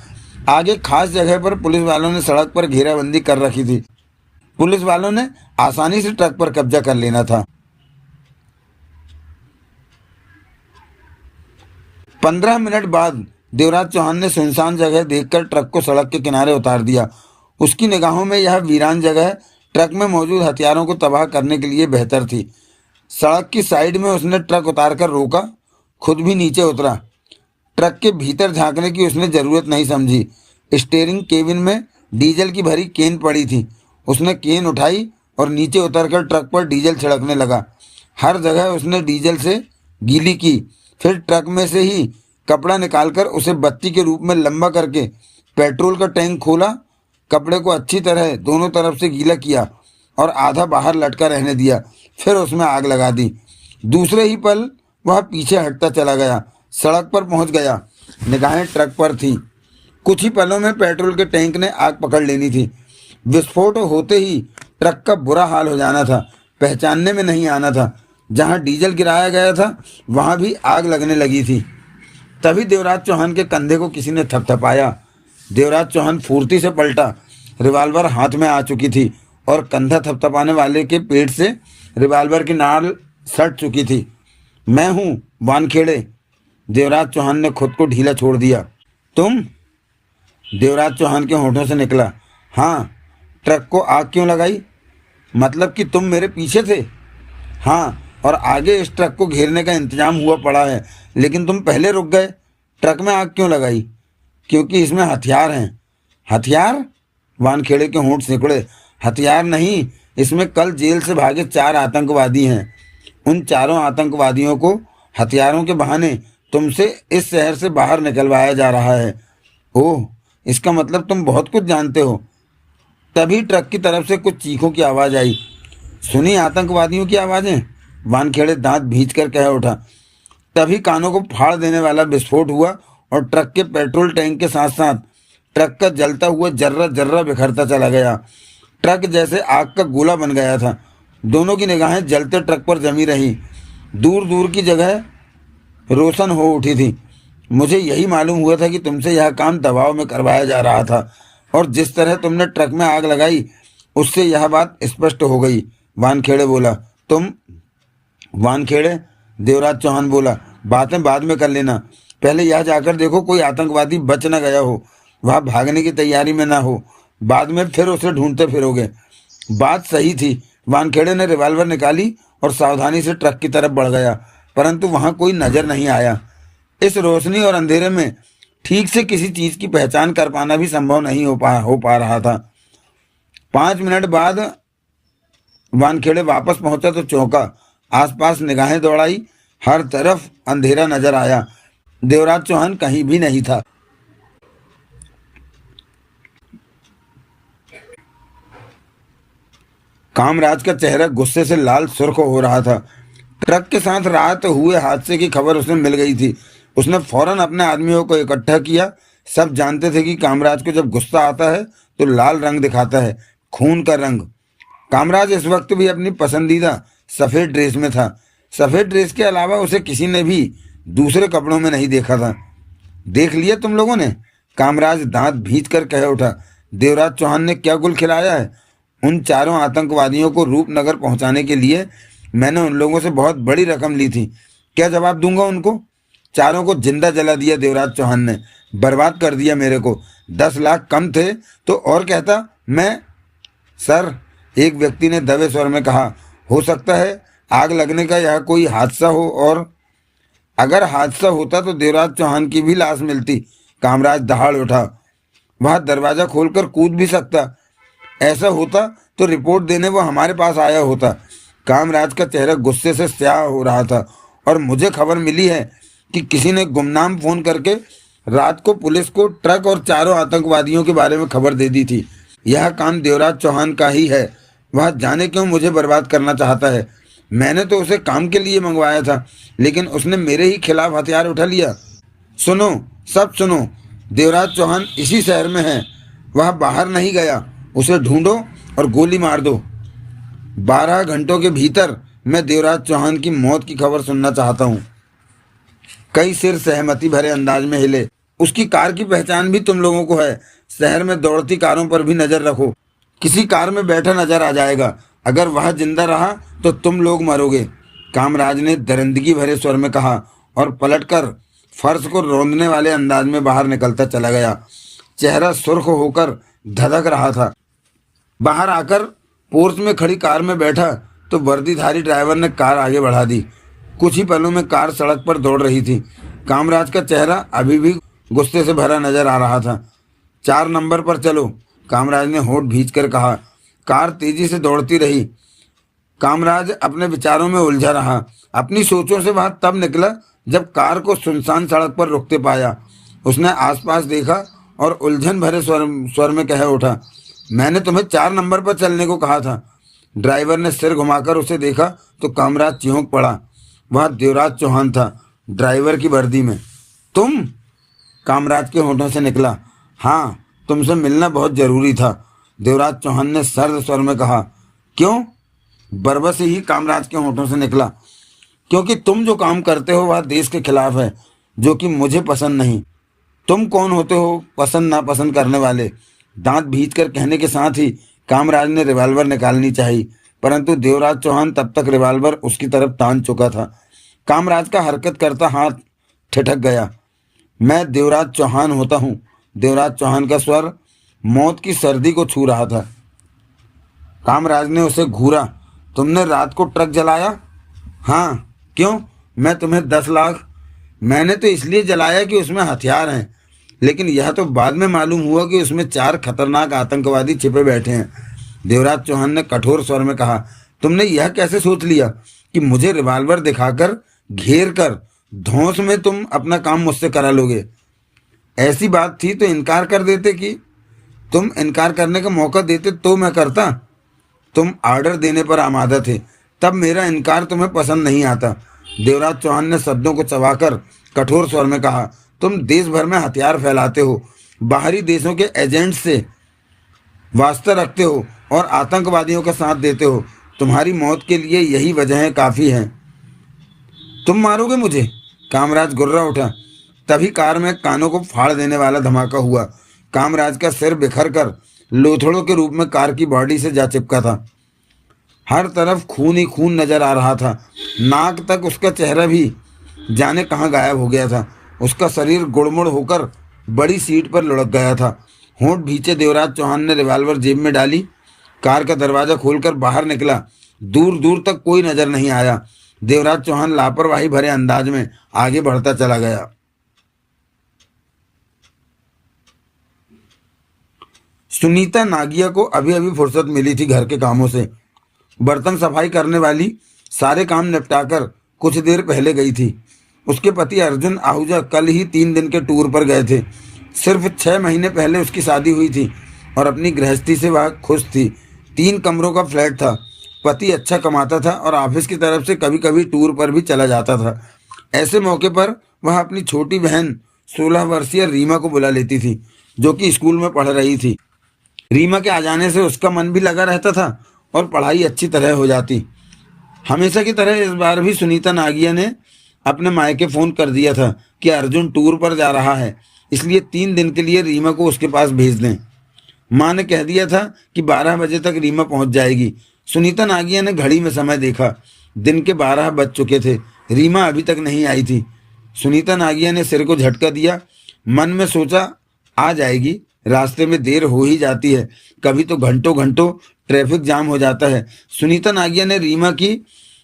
आगे खास जगह पर पुलिस वालों ने सड़क पर घेराबंदी कर रखी थी। पुलिस वालों ने आसानी से ट्रक पर कब्जा कर लेना था। 15 मिनट बाद देवराज चौहान ने सुनसान जगह देखकर ट्रक को सड़क के किनारे उतार दिया। उसकी निगाहों में यह वीरान जगह ट्रक में मौजूद हथियारों को तबाह करने के लिए बेहतर थी। सड़क की साइड में उसने ट्रक उतारकर रोका, खुद भी नीचे उतरा। ट्रक के भीतर झांकने की उसने ज़रूरत नहीं समझी। स्टीयरिंग केबिन में डीजल की भरी केन पड़ी थी। उसने केन उठाई और नीचे उतरकर ट्रक पर डीजल छिड़कने लगा। हर जगह उसने डीजल से गीली की। फिर ट्रक में से ही कपड़ा निकालकर उसे बत्ती के रूप में लंबा करके पेट्रोल का टैंक खोला। कपड़े को अच्छी तरह दोनों तरफ से गीला किया और आधा बाहर लटका रहने दिया। फिर उसमें आग लगा दी। दूसरे ही पल वह पीछे हटता चला गया। सड़क पर पहुंच गया। निगाहें ट्रक पर थीं। कुछ ही पलों में पेट्रोल के टैंक ने आग पकड़ लेनी थी। विस्फोट होते ही ट्रक का बुरा हाल हो जाना था। पहचानने में नहीं आना था। जहां डीजल गिराया गया था वहां भी आग लगने लगी थी। तभी देवराज चौहान के कंधे को किसी ने थपथपाया। देवराज चौहान फुर्ती से पलटा। रिवाल्वर हाथ में आ चुकी थी और कंधा थपथपाने वाले के पेट से रिवाल्वर की नाल सट चुकी थी। मैं हूँ वानखेड़े। देवराज चौहान ने खुद को ढीला छोड़ दिया। तुम? देवराज चौहान के होठों से निकला। हाँ। ट्रक को आग क्यों लगाई? मतलब कि तुम मेरे पीछे थे? हाँ, और आगे इस ट्रक को घेरने का इंतजाम हुआ पड़ा है, लेकिन तुम पहले रुक गए। ट्रक में आग क्यों लगाई? क्योंकि इसमें हथियार हैं। हथियार? वानखेड़े के होंठ सिकुड़े। हथियार नहीं, इसमें कल जेल से भागे 4 आतंकवादी हैं। उन चारों आतंकवादियों को हथियारों के बहाने तुमसे इस शहर से बाहर निकलवाया जा रहा है। ओह, इसका मतलब तुम बहुत कुछ जानते हो। तभी ट्रक की तरफ से कुछ चीखों की आवाज़ आई। सुनी आतंकवादियों की आवाज़ें? वानखेड़े दांत भींच कर कह उठा। तभी कानों को फाड़ देने वाला विस्फोट हुआ और ट्रक के पेट्रोल टैंक के साथ साथ ट्रक का जलता हुआ जर्रा जर्रा बिखरता चला गया। ट्रक जैसे आग का गोला बन गया था। दोनों की निगाहें जलते ट्रक पर जमी रही। दूर दूर की जगह रोशन हो उठी थी। मुझे यही मालूम हुआ था कि तुमसे यह काम दबाव में करवाया जा रहा था, और जिस तरह तुमने ट्रक में आग लगाई उससे यह बात स्पष्ट हो गई। वानखेड़े बोला। तुम? वानखेड़े? देवराज चौहान बोला। बातें बाद में कर लेना, पहले यह जाकर देखो कोई आतंकवादी बच न गया हो, वह भागने की तैयारी में ना हो। बाद में फिर उसे ढूंढते फिरोगे। बात सही थी। वानखेड़े ने रिवॉल्वर निकाली और सावधानी से ट्रक की तरफ बढ़ गया, परंतु वहां कोई नजर नहीं आया। इस रोशनी और अंधेरे में ठीक से किसी चीज की पहचान कर पाना भी संभव नहीं हो पा रहा था। 5 मिनट बाद वानखेड़े वापस पहुंचा तो चौंका। आसपास निगाहें दौड़ाई, हर तरफ अंधेरा नजर आया। देवराज चौहान कहीं भी नहीं था। कामराज का चेहरा गुस्से से लाल सुर्ख हो रहा था। ट्रक के साथ रात हुए हादसे की खबर उसे मिल गई थी। उसने फौरन अपने आदमियों को इकट्ठा किया। सब जानते थे कि कामराज को जब गुस्सा आता है तो लाल रंग दिखाता है, खून का रंग। कामराज इस वक्त भी अपनी पसंदीदा सफेद ड्रेस में था। सफेद ड्रेस के अलावा उसे किसी ने भी दूसरे कपड़ों में नहीं देखा था। देख लिया तुम लोगों ने? कामराज दांत भींच कर कह उठा। देवराज चौहान ने क्या गुल खिलाया है? उन चारों आतंकवादियों को रूपनगर पहुंचाने के लिए मैंने उन लोगों से बहुत बड़ी रकम ली थी। क्या जवाब दूंगा उनको? चारों को जिंदा जला दिया देवराज चौहान ने, बर्बाद कर दिया मेरे को। 10 लाख कम थे तो और कहता मैं। सर, एक व्यक्ति ने दबे स्वर में कहा, हो सकता है आग लगने का यह कोई हादसा हो, और अगर हादसा होता तो देवराज चौहान की भी लाश मिलती। कामराज दहाड़ उठा। वह दरवाजा खोलकर कूद भी सकता। ऐसा होता तो रिपोर्ट देने वो हमारे पास आया होता। कामराज का चेहरा गुस्से से स्याह हो रहा था। और मुझे खबर मिली है कि किसी ने गुमनाम फोन करके रात को पुलिस को ट्रक और चारों आतंकवादियों के बारे में खबर दे दी थी। यह काम देवराज चौहान का ही है। वह जाने क्यों मुझे बर्बाद करना चाहता है। मैंने तो उसे काम के लिए मंगवाया था, लेकिन उसने मेरे ही खिलाफ हथियार उठा लिया। सुनो, सब सुनो। देवराज चौहान इसी शहर में है। वह बाहर नहीं गया। उसे ढूंढो और गोली मार दो। 12 घंटों के भीतर मैं देवराज चौहान की मौत की खबर सुनना चाहता हूँ। कई सिर सहमति भरे अंदाज में हिले। उसकी कार की पहचान भी तुम लोगों को है। शहर में दौड़ती कारों पर भी नजर रखो। किसी कार में बैठा नजर आ जाएगा। अगर वह जिंदा रहा तो तुम लोग मरोगे। कामराज ने दरिंदगी भरे स्वर में कहा और पलटकर फर्श को रौंदने वाले अंदाज में बाहर निकलता चला गया। चेहरा सुर्ख होकर धधक रहा था। बाहर आकर पोर्च में खड़ी कार में बैठा तो वर्दीधारी ड्राइवर ने कार आगे बढ़ा दी। कुछ ही पलों में कार सड़क पर दौड़ रही थी। कामराज का चेहरा अभी भी गुस्से से भरा नजर आ रहा था। 4 नंबर पर चलो, कामराज ने होठ भींच कर कहा। कार तेजी से दौड़ती रही। कामराज अपने विचारों में उलझा रहा। अपनी सोचों से वह तब निकला जब कार को सुनसान सड़क पर रुकते पाया। उसने आसपास देखा और उलझन भरे स्वर में कह उठा, मैंने तुम्हें 4 नंबर पर चलने को कहा था। ड्राइवर ने सिर घुमाकर उसे देखा तो कामराज चौंक पड़ा। वह देवराज चौहान था, ड्राइवर की वर्दी में। तुम? कामराज के होठों से निकला। हाँ, तुमसे मिलना बहुत जरूरी था, देवराज चौहान ने सर्द स्वर में कहा। क्यों? बरबस ही कामराज के होठों से निकला। क्योंकि तुम जो काम करते हो वह देश के खिलाफ है, जो कि मुझे पसंद नहीं। तुम कौन होते हो पसंद नापसंद करने वाले? दांत भींच कर कहने के साथ ही कामराज ने रिवॉल्वर निकालनी चाहिए, परंतु देवराज चौहान तब तक रिवॉल्वर उसकी तरफ तान चुका था। कामराज का हरकत करता हाथ ठिठक गया। मैं देवराज चौहान होता हूँ। देवराज चौहान का स्वर मौत की सर्दी को छू रहा था। कामराज ने उसे घूरा। तुमने रात को ट्रक जलाया? हाँ। क्यों? मैं तुम्हें 10 लाख। मैंने तो इसलिए जलाया कि उसमें हथियार हैं, लेकिन यह तो बाद में मालूम हुआ कि उसमें 4 खतरनाक आतंकवादी छिपे बैठे हैं। देवराज चौहान ने कठोर स्वर में कहा। तुमने यह कैसे सोच लिया कि मुझे रिवॉल्वर दिखाकर घेर कर धौंस में तुम अपना काम मुझसे करा लोगे? ऐसी बात थी तो इनकार कर देते। कि तुम इनकार करने का मौका देते तो मैं करता। तुम ऑर्डर देने पर आमादा थे, तब मेरा इनकार तुम्हें पसंद नहीं आता। देवराज चौहान ने शब्दों को चबाकर कठोर स्वर में कहा। तुम देश भर में हथियार फैलाते हो बाहरी देशों के एजेंट्स से वास्ता रखते हो और आतंकवादियों का साथ देते हो। तुम्हारी मौत के लिए यही वजहें काफ़ी हैं। तुम मारोगे मुझे? कामराज गुर्रा उठा। तभी कार में कानों को फाड़ देने वाला धमाका हुआ। कामराज का सिर बिखर कर लोथड़ों के रूप में कार की बॉडी से जा चिपका था। हर तरफ खून ही खून नजर आ रहा था। नाक तक उसका चेहरा भी जाने कहाँ गायब हो गया था। उसका शरीर गुड़मुड़ होकर बड़ी सीट पर लुढ़क गया था। होंठ भींचे देवराज चौहान ने रिवॉल्वर जेब में डाली, कार का दरवाजा खोलकर बाहर निकला। दूर दूर तक कोई नजर नहीं आया। देवराज चौहान लापरवाही भरे अंदाज में आगे बढ़ता चला गया। सुनीता नागिया को अभी अभी फुर्सत मिली थी घर के कामों से। बर्तन सफाई करने वाली सारे काम निपटाकर कुछ देर पहले गई थी। उसके पति अर्जुन आहूजा कल ही 3 दिन के टूर पर गए थे। सिर्फ 6 महीने पहले उसकी शादी हुई थी और अपनी गृहस्थी से वह खुश थी। 3 कमरों का फ्लैट था। पति अच्छा कमाता था और ऑफिस की तरफ से कभी कभी टूर पर भी चला जाता था। ऐसे मौके पर वह अपनी छोटी बहन 16 वर्षीय रीमा को बुला लेती थी, जो कि स्कूल में पढ़ रही थी। रीमा के आ जाने से उसका मन भी लगा रहता था और पढ़ाई अच्छी तरह हो जाती। हमेशा की तरह इस बार भी सुनीता नागिया ने अपने मायके फ़ोन कर दिया था कि अर्जुन टूर पर जा रहा है, इसलिए 3 दिन के लिए रीमा को उसके पास भेज दें। माँ ने कह दिया था कि 12 बजे तक रीमा पहुंच जाएगी। सुनीता नागिया ने घड़ी में समय देखा। दिन के 12 बज चुके थे। रीमा अभी तक नहीं आई थी। सुनीता नागिया ने सिर को झटका दिया। मन में सोचा, आ जाएगी, रास्ते में देर हो ही जाती है, कभी तो घंटों घंटों ट्रैफिक जाम हो जाता है। सुनीता नागिया ने रीमा की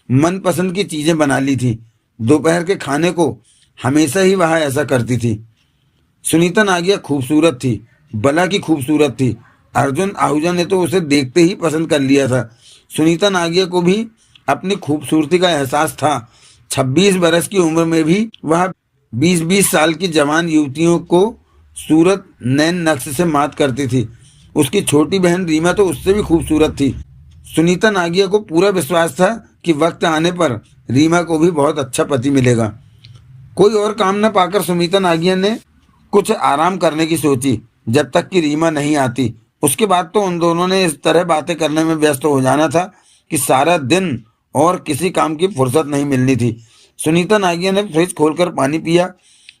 मनपसंद की चीज़ें बना ली थी। दोपहर के खाने को हमेशा ही वह ऐसा करती थी। सुनीता नागिया खूबसूरत थी, भला की खूबसूरत थी। अर्जुन आहूजा ने तो उसे देखते ही पसंद कर लिया था। सुनीता नागिया को भी अपनी खूबसूरती का एहसास था। 26 बरस की उम्र में भी वह 20-20 साल की जवान युवतियों को सूरत नैन नक्श से मात करती थी। उसकी छोटी बहन रीमा तो उससे भी खूबसूरत थी। सुनीता नागिया को पूरा विश्वास था कि वक्त आने पर रीमा को भी बहुत अच्छा पति मिलेगा। कोई और काम न पाकर सुनीता नागिया ने कुछ आराम करने की सोची, जब तक कि रीमा नहीं आती। उसके बाद तो उन दोनों ने इस तरह बातें करने में व्यस्त हो जाना था कि सारा दिन और किसी काम की फुर्सत नहीं मिलनी थी। सुनीता नागिया ने फ्रिज खोलकर पानी पिया,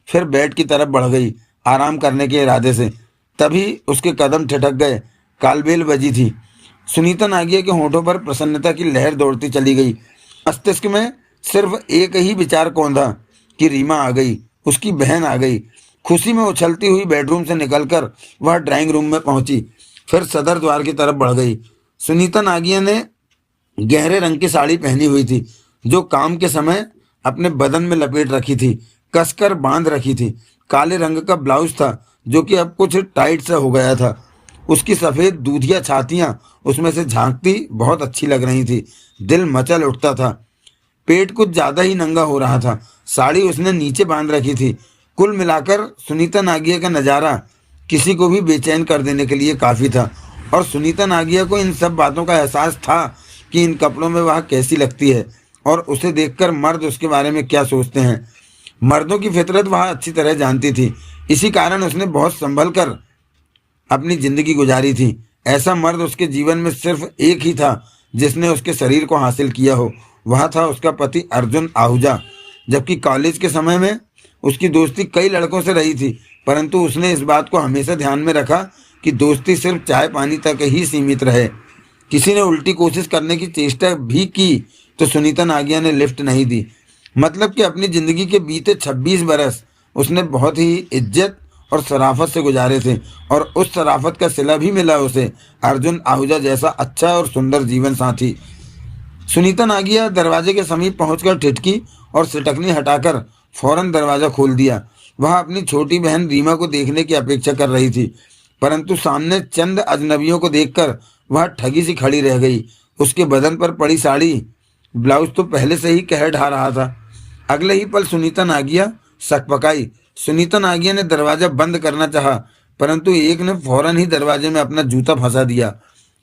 फिर बेड की तरफ बढ़ गई आराम करने के इरादे से। तभी उसके कदम ठिठक गए। कालबेल बजी थी। सुनीता नागिया के होठों पर प्रसन्नता की लहर दौड़ती चली गई। मस्तिष्क में सिर्फ एक ही विचार कौंधा कि रीमा आ गई, उसकी बहन आ गई। खुशी में उछलती हुई बेडरूम से निकलकर वह ड्राइंग रूम में पहुंची, फिर सदर द्वार की तरफ बढ़ गई। सुनीता नागिया ने गहरे रंग की साड़ी पहनी हुई थी, जो काम के समय अपने बदन में लपेट रखी थी, कसकर बांध रखी थी। काले रंग का ब्लाउज था, जो कि अब कुछ टाइट सा हो गया था। उसकी सफ़ेद दूधिया छातियाँ उसमें से झांकती बहुत अच्छी लग रही थी। दिल मचल उठता था। पेट कुछ ज़्यादा ही नंगा हो रहा था। साड़ी उसने नीचे बांध रखी थी। कुल मिलाकर सुनीता नागिया का नज़ारा किसी को भी बेचैन कर देने के लिए काफ़ी था। और सुनीता नागिया को इन सब बातों का एहसास था कि इन कपड़ों में वह कैसी लगती है और उसे देखकर मर्द उसके बारे में क्या सोचते हैं। मर्दों की फितरत वह अच्छी तरह जानती थी। इसी कारण उसने बहुत संभल कर अपनी ज़िंदगी गुजारी थी। ऐसा मर्द उसके जीवन में सिर्फ एक ही था जिसने उसके शरीर को हासिल किया हो। वह था उसका पति अर्जुन आहूजा। जबकि कॉलेज के समय में उसकी दोस्ती कई लड़कों से रही थी, परंतु उसने इस बात को हमेशा ध्यान में रखा कि दोस्ती सिर्फ चाय पानी तक ही सीमित रहे। किसी ने उल्टी कोशिश करने की चेष्टा भी की तो सुनीता नागिया ने लिफ्ट नहीं दी। मतलब कि अपनी ज़िंदगी के बीते 26 बरस उसने बहुत ही इज्जत और शराफत से गुजारे थे, और उस शराफत का सिला भी मिला उसे अर्जुन आहूजा जैसा अच्छा और सुंदर जीवन साथी। सुनीता नागिया दरवाजे के समीप पहुंचकर ठिठकी और सिटकनी हटाकर फौरन दरवाज़ा खोल दिया। वह अपनी छोटी बहन रीमा को देखने की अपेक्षा कर रही थी, परंतु सामने चंद अजनबियों को देखकर वह ठगी सी खड़ी रह गई। उसके बदन पर पड़ी साड़ी ब्लाउज तो पहले से ही कह ढा रहा था। अगले ही पल सुनीता नागिया सकपकाई। सुनीता नागिया ने दरवाज़ा बंद करना चाहा, परंतु एक ने फौरन ही दरवाजे में अपना जूता फंसा दिया।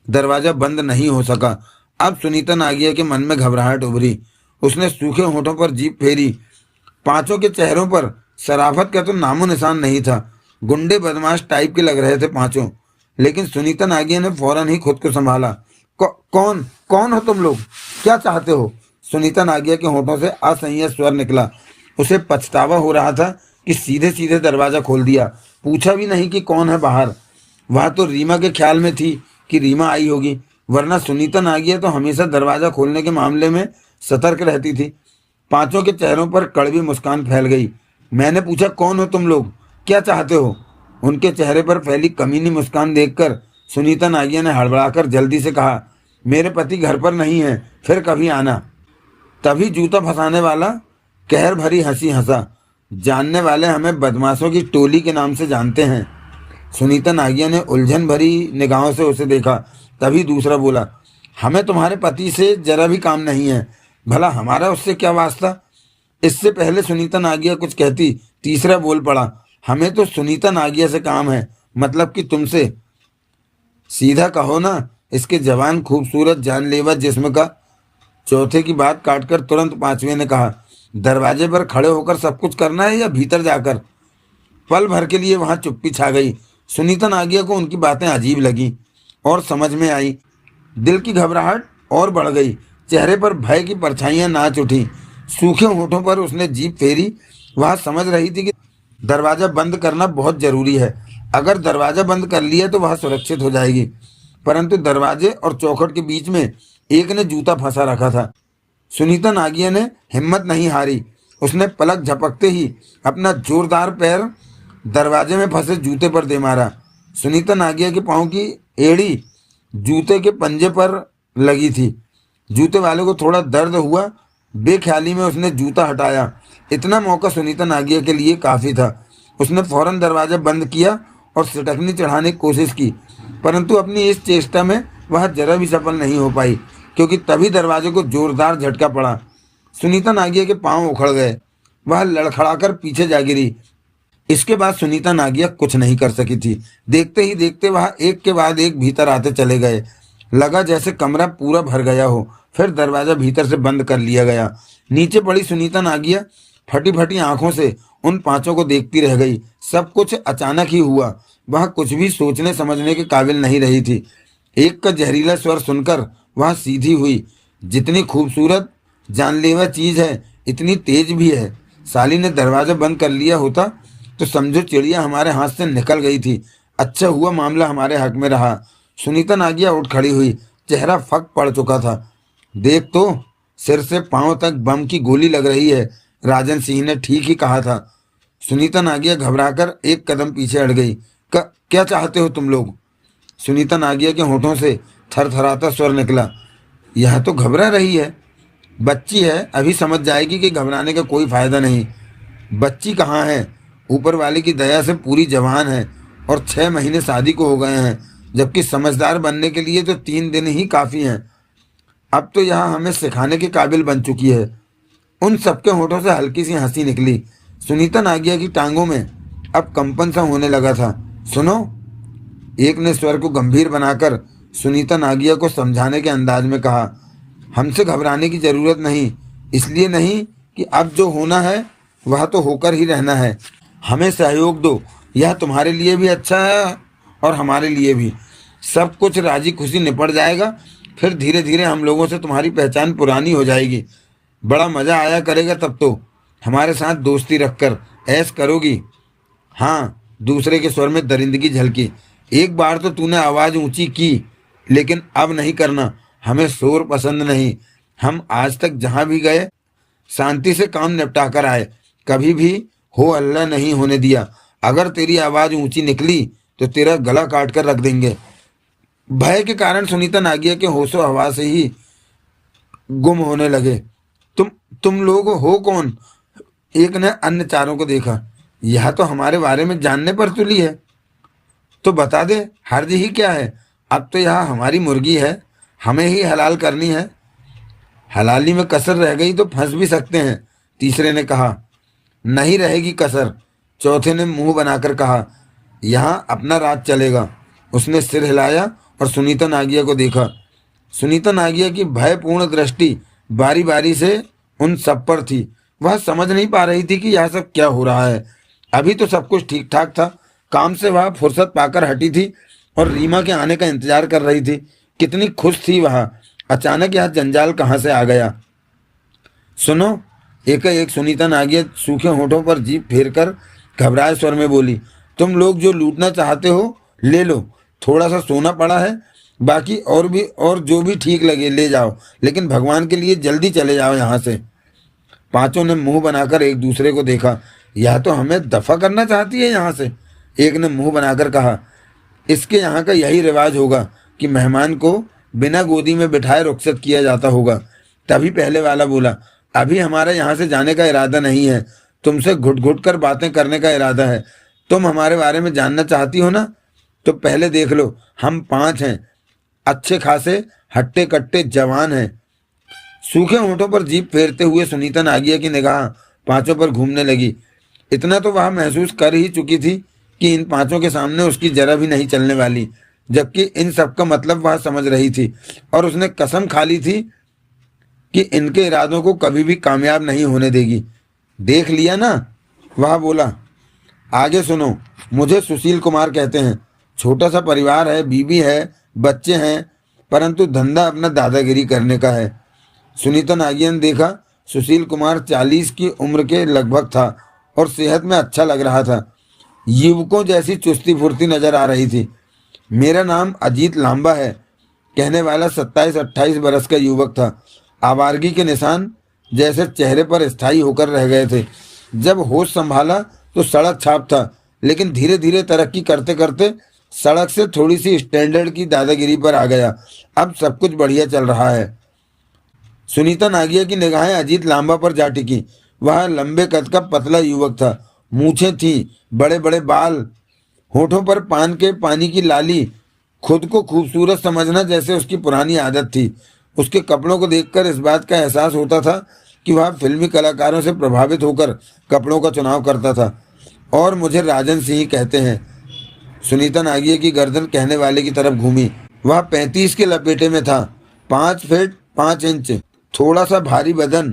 दरवाज़ा बंद नहीं हो सका। अब सुनीता नागिया के मन में घबराहट उभरी। उसने सूखे होठों पर जीभ फेरी। पांचों के चेहरों पर शराफत का तो नामो निशान नहीं था। गुंडे बदमाश टाइप के लग रहे थे पांचों। लेकिन सुनीता नागिया ने फौरन ही खुद को संभाला। कौन कौन हो तुम लोग, क्या चाहते हो? सुनीता नागिया के होठों से असह्य स्वर निकला। उसे पछतावा हो रहा था कि सीधे सीधे दरवाजा खोल दिया, पूछा भी नहीं कि कौन है बाहर। वह तो रीमा के ख्याल में थी कि रीमा आई होगी, वरना सुनीता नागिया तो हमेशा दरवाजा खोलने के मामले में सतर्क रहती थी। पांचों के चेहरों पर कड़वी मुस्कान फैल गई। मैंने पूछा कौन हो तुम लोग, क्या चाहते हो? उनके चेहरे पर फैली कमीनी मुस्कान देखकर सुनीता नागिया ने हड़बड़ाकर जल्दी से कहा, मेरे पति घर पर नहीं है, फिर कभी आना। तभी जूता फंसाने वाला कहर भरी हंसी हंसा। जानने वाले हमें बदमाशों की टोली के नाम से जानते हैं। सुनीता नागिया ने उलझन भरी निगाहों से उसे देखा। तभी दूसरा बोला, हमें तुम्हारे पति से जरा भी काम नहीं है, भला हमारा उससे क्या वास्ता? इससे पहले सुनीता नागिया कुछ कहती, तीसरा बोल पड़ा, हमें तो सुनीता नागिया से काम है, मतलब कि तुमसे। सीधा कहो ना, इसके जवान खूबसूरत जानलेवा जिस्म का। चौथे की बात काटकर तुरंत पांचवें ने कहा, दरवाजे पर खड़े होकर सब कुछ करना है या भीतर जाकर? पल भर के लिए वहां चुप्पी छा गई। सुनीता नागिया को उनकी बातें अजीब लगी और समझ में आई। दिल की घबराहट और बढ़ गई, चेहरे पर भय की परछाइयां नाच उठी। सूखे होठों पर उसने जीभ फेरी। वह समझ रही थी कि दरवाजा बंद करना बहुत जरूरी है। अगर दरवाजा बंद कर लिया तो वह सुरक्षित हो जाएगी। परंतु दरवाजे और चौखट के बीच में एक ने जूता फंसा रखा था। सुनीता नागिया ने हिम्मत नहीं हारी। उसने पलक झपकते ही अपना जोरदार पैर दरवाजे में फंसे जूते पर दे मारा। सुनीता नागिया के पांव की एड़ी जूते के पंजे पर लगी थी। जूते वाले को थोड़ा दर्द हुआ। बेख्याली में उसने जूता हटाया। इतना मौका सुनीता नागिया के लिए काफ़ी था। उसने फौरन दरवाजा बंद किया और सिटकनी चढ़ाने की कोशिश की, परंतु अपनी इस चेष्टा में वह जरा भी सफल नहीं हो पाई, क्योंकि तभी दरवाजे को जोरदार झटका पड़ा। सुनीता नागिया के पांव उखड़ गए। वह लड़खड़ाकर पीछे जा गिरी। इसके बाद सुनीता नागिया कुछ नहीं कर सकी थी। देखते ही देखते वह एक के बाद एक भीतर आते चले गए। लगा जैसे कमरा पूरा भर गया हो। फिर दरवाजा भीतर से बंद कर लिया गया। नीचे पड़ी सुनीता नागिया फटी फटी आंखों से उन पांचों को देखती रह गई। सब कुछ अचानक ही हुआ। वह कुछ भी सोचने समझने के काबिल नहीं रही थी। एक का जहरीला स्वर सुनकर वह सीधी हुई। जितनी खूबसूरत जानलेवा चीज है, इतनी तेज भी है। साली ने दरवाजा बंद कर लिया होता तो समझो चिड़िया हमारे हाथ से निकल गई थी। अच्छा हुआ मामला हमारे हक में रहा। सुनीता नागिया उठ खड़ी हुई। चेहरा फक पड़ चुका था। देख तो, सिर से पांव तक बम की गोली लग रही है। राजन सिंह ने ठीक ही कहा था। सुनीता नागिया घबराकर एक कदम पीछे हट गई। क्या चाहते हो तुम लोग? सुनीता नागिया के होठों से थरथराता स्वर निकला। यह तो घबरा रही है। बच्ची है, अभी समझ जाएगी कि घबराने का कोई फायदा नहीं। बच्ची कहाँ है? ऊपर वाले की दया से पूरी जवान है और 6 महीने शादी को हो गए हैं, जबकि समझदार बनने के लिए तो 3 दिन ही काफ़ी हैं। अब तो यह हमें सिखाने के काबिल बन चुकी है। उन सबके होठों से हल्की सी हंसी निकली। सुनीता नागिया की टांगों में अब कंपन सा होने लगा था। सुनो, एक ने स्वर को गंभीर बनाकर सुनीता नागिया को समझाने के अंदाज में कहा, हमसे घबराने की जरूरत नहीं, इसलिए नहीं कि अब जो होना है वह तो होकर ही रहना है। हमें सहयोग दो, यह तुम्हारे लिए भी अच्छा है और हमारे लिए भी। सब कुछ राजी खुशी निपट जाएगा। फिर धीरे धीरे हम लोगों से तुम्हारी पहचान पुरानी हो जाएगी। बड़ा मज़ा आया करेगा तब तो। हमारे साथ दोस्ती रखकर ऐश करोगी। हाँ, दूसरे के स्वर में दरिंदगी झलकी। एक बार तो तूने आवाज़ ऊंची की, लेकिन अब नहीं करना। हमें शोर पसंद नहीं। हम आज तक जहाँ भी गए शांति से काम निपटा कर आए, कभी भी हो अल्लाह नहीं होने दिया। अगर तेरी आवाज़ ऊंची निकली तो तेरा गला काट कर रख देंगे। भय के कारण सुनीता नागिया के होशो हवास से ही गुम होने लगे। तुम लोग हो कौन? एक ने अन्य चारों को देखा। यह तो हमारे बारे में जानने पर तुली है, तो बता दे, हर्ज ही क्या है? अब तो यह हमारी मुर्गी है, हमें ही हलाल करनी है। हलाली में कसर रह गई तो फंस भी सकते हैं, तीसरे ने कहा। नहीं रहेगी कसर, चौथे ने मुंह बनाकर कहा। यहाँ अपना राज चलेगा। उसने सिर हिलाया और सुनीता नागिया को देखा। सुनीता नागिया की भयपूर्ण दृष्टि बारी बारी से उन सब पर थी। वह समझ नहीं पा रही थी कि यह सब क्या हो रहा है। अभी तो सब कुछ ठीक ठाक था, काम से वह फुर्सत पाकर हटी थी और रीमा के आने का इंतजार कर रही थी। कितनी खुश थी वह। अचानक यह जंजाल कहाँ से आ गया? सुनो, एक सुनीता नागिया सूखे होठों पर जीभ फेरकर घबराए स्वर में बोली, तुम लोग जो लूटना चाहते हो ले लो, थोड़ा सा सोना पड़ा है, बाकी और जो भी ठीक लगे ले जाओ, लेकिन भगवान के लिए जल्दी चले जाओ यहाँ से। पांचों ने मुंह बनाकर एक दूसरे को देखा। यह तो हमें दफा करना चाहती है यहाँ से। एक ने मुंह बनाकर कहा, इसके यहाँ का यही रिवाज होगा कि मेहमान को बिना गोदी में बिठाए रुखसत किया जाता होगा। तभी पहले वाला बोला, अभी हमारा यहाँ से जाने का इरादा नहीं है, तुमसे घुट घुट कर बातें करने का इरादा है। तुम हमारे बारे में जानना चाहती हो ना, तो पहले देख लो, हम 5 हैं, अच्छे खासे हट्टे कट्टे जवान हैं। सूखे होंठों पर जीभ फेरते हुए सुनीता नागिया की निगाह पांचों पर घूमने लगी। इतना तो वह महसूस कर ही चुकी थी कि इन पांचों के सामने उसकी जरा भी नहीं चलने वाली, जबकि इन सब का मतलब वह समझ रही थी और उसने कसम खा ली थी कि इनके इरादों को कभी भी कामयाब नहीं होने देगी। देख लिया ना, वह बोला। आगे सुनो, मुझे सुशील कुमार कहते हैं, छोटा सा परिवार है, बीवी है, बच्चे हैं, परंतु धंधा अपना दादागिरी करने का है। सुनीता नागिया ने देखा, सुशील कुमार 40 की उम्र के लगभग था और सेहत में अच्छा लग रहा था। युवकों जैसी चुस्ती फुर्ती नजर आ रही थी। मेरा नाम अजीत लांबा है, कहने वाला 27-28 बरस का युवक था। आवारगी के निशान जैसे चेहरे पर स्थायी होकर रह गए थे। जब होश संभाला तो सड़क छाप था, लेकिन धीरे धीरे तरक्की करते करते सड़क से थोड़ी सी स्टैंडर्ड की दादागिरी पर आ गया। अब सब कुछ बढ़िया चल रहा है। सुनीता नागिया की निगाहें अजीत लांबा पर जा टिकी। वह लंबे कद का पतला युवक था, मूछें थीं, बड़े बड़े बाल, होठों पर पान के पानी की लाली। खुद को खूबसूरत समझना जैसे उसकी पुरानी आदत थी। उसके कपड़ों को देखकर इस बात का एहसास होता था कि वह फिल्मी कलाकारों से प्रभावित होकर कपड़ों का चुनाव करता था। और मुझे राजन सिंह कहते हैं। सुनीता नागिया की गर्दन कहने वाले की तरफ घूमी। वह 35 के लपेटे में था, 5 फीट 5 इंच, थोड़ा सा भारी बदन,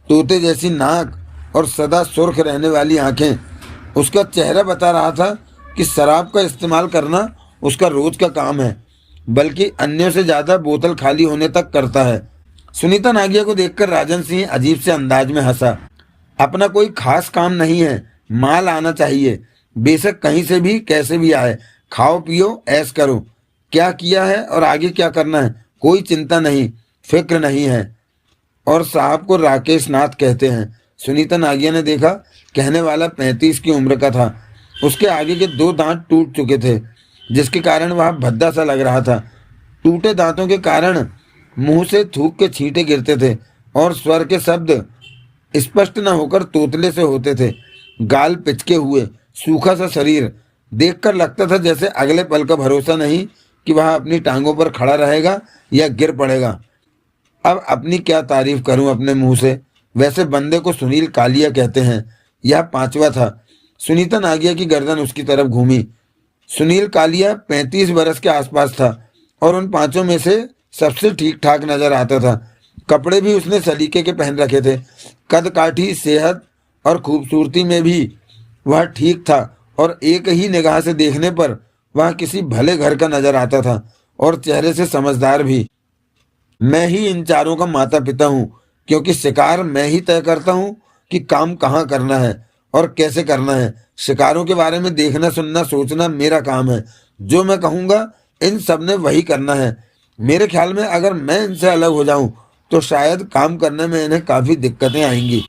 तोते जैसी नाक और सदा सुर्ख रहने वाली आंखें। उसका चेहरा बता रहा था कि शराब का इस्तेमाल करना उसका रोज का काम है, बल्कि अन्यों से ज्यादा बोतल खाली होने तक करता है। सुनीता नागिया को देखकर राजन सिंह अजीब से अंदाज में हंसा। अपना कोई खास काम नहीं है, माल आना चाहिए, बेशक कहीं से भी कैसे भी आए, खाओ पियो ऐश करो। क्या किया है और आगे क्या करना है कोई चिंता नहीं, फिक्र नहीं है। और साहब को राकेश नाथ कहते हैं। सुनीता नागिया ने देखा, कहने वाला 35 की उम्र का था। उसके आगे के 2 दांत टूट चुके थे, जिसके कारण वह भद्दा सा लग रहा था। टूटे दांतों के कारण मुंह से थूक के छींटे गिरते थे और स्वर के शब्द स्पष्ट न होकर तोतले से होते थे। गाल पिचके हुए, सूखा सा शरीर, देखकर लगता था जैसे अगले पल का भरोसा नहीं कि वह अपनी टांगों पर खड़ा रहेगा या गिर पड़ेगा। अब अपनी क्या तारीफ करूं अपने मुंह से। वैसे बंदे को सुनील कालिया कहते हैं। यह 5वां था। सुनीता नागिया की गर्दन उसकी तरफ घूमी। सुनील कालिया 35 बरस के आसपास था और उन 5 में से सबसे ठीक ठाक नजर आता था। कपड़े भी उसने सलीके के पहन रखे थे। कद काठी, सेहत और खूबसूरती में भी वह ठीक था और एक ही निगाह से देखने पर वह किसी भले घर का नजर आता था और चेहरे से समझदार भी। मैं ही इन चारों का माता पिता हूँ, क्योंकि शिकार मैं ही तय करता हूँ कि काम कहाँ करना है और कैसे करना है। शिकारों के बारे में देखना, सुनना, सोचना मेरा काम है। जो मैं कहूँगा इन सब ने वही करना है। मेरे ख्याल में अगर मैं इनसे अलग हो जाऊं तो शायद काम करने में इन्हें काफी दिक्कतें आएंगी।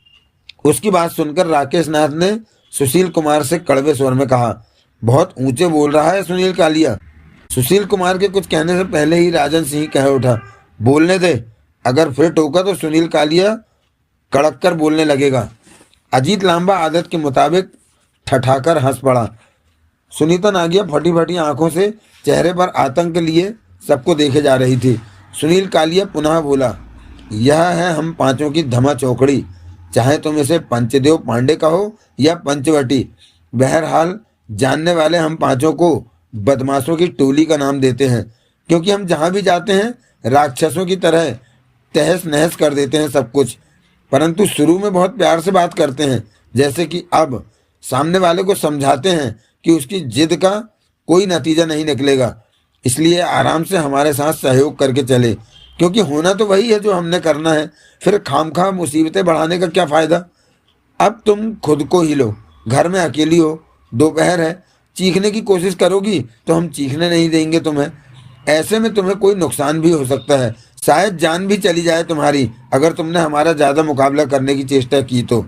उसकी बात सुनकर राकेश नाथ ने सुशील कुमार से कड़वे स्वर में कहा, बहुत ऊंचे बोल रहा है सुनील कालिया। सुशील कुमार के कुछ कहने से पहले ही राजन सिंह कह उठा, बोलने दे, अगर फिर टोका तो सुनील कालिया कड़क कर बोलने लगेगा। अजीत लांबा आदत के मुताबिक ठठाकर हंस पड़ा। सुनीता नागिया फटी फटी आंखों से चेहरे पर आतंक लिए सबको देखे जा रही थी। सुनील कालिया पुनः बोला, यह है हम 5 की धमा चौकड़ी, चाहे तुम इसे पंचदेव पांडे कहो या पंचवटी। बहरहाल जानने वाले हम 5 को बदमाशों की टोली का नाम देते हैं, क्योंकि हम जहां भी जाते हैं राक्षसों की तरह तहस नहस कर देते हैं सब कुछ, परंतु शुरू में बहुत प्यार से बात करते हैं, जैसे कि अब सामने वाले को समझाते हैं कि उसकी जिद का कोई नतीजा नहीं निकलेगा। इसलिए आराम से हमारे साथ सहयोग करके चले, क्योंकि होना तो वही है जो हमने करना है। फिर खामखा मुसीबतें बढ़ाने का क्या फ़ायदा। अब तुम खुद को ही लो, घर में अकेली हो, दोपहर है, चीखने की कोशिश करोगी तो हम चीखने नहीं देंगे तुम्हें। ऐसे में तुम्हें कोई नुकसान भी हो सकता है, शायद जान भी चली जाए तुम्हारी, अगर तुमने हमारा ज़्यादा मुकाबला करने की चेष्टा की तो।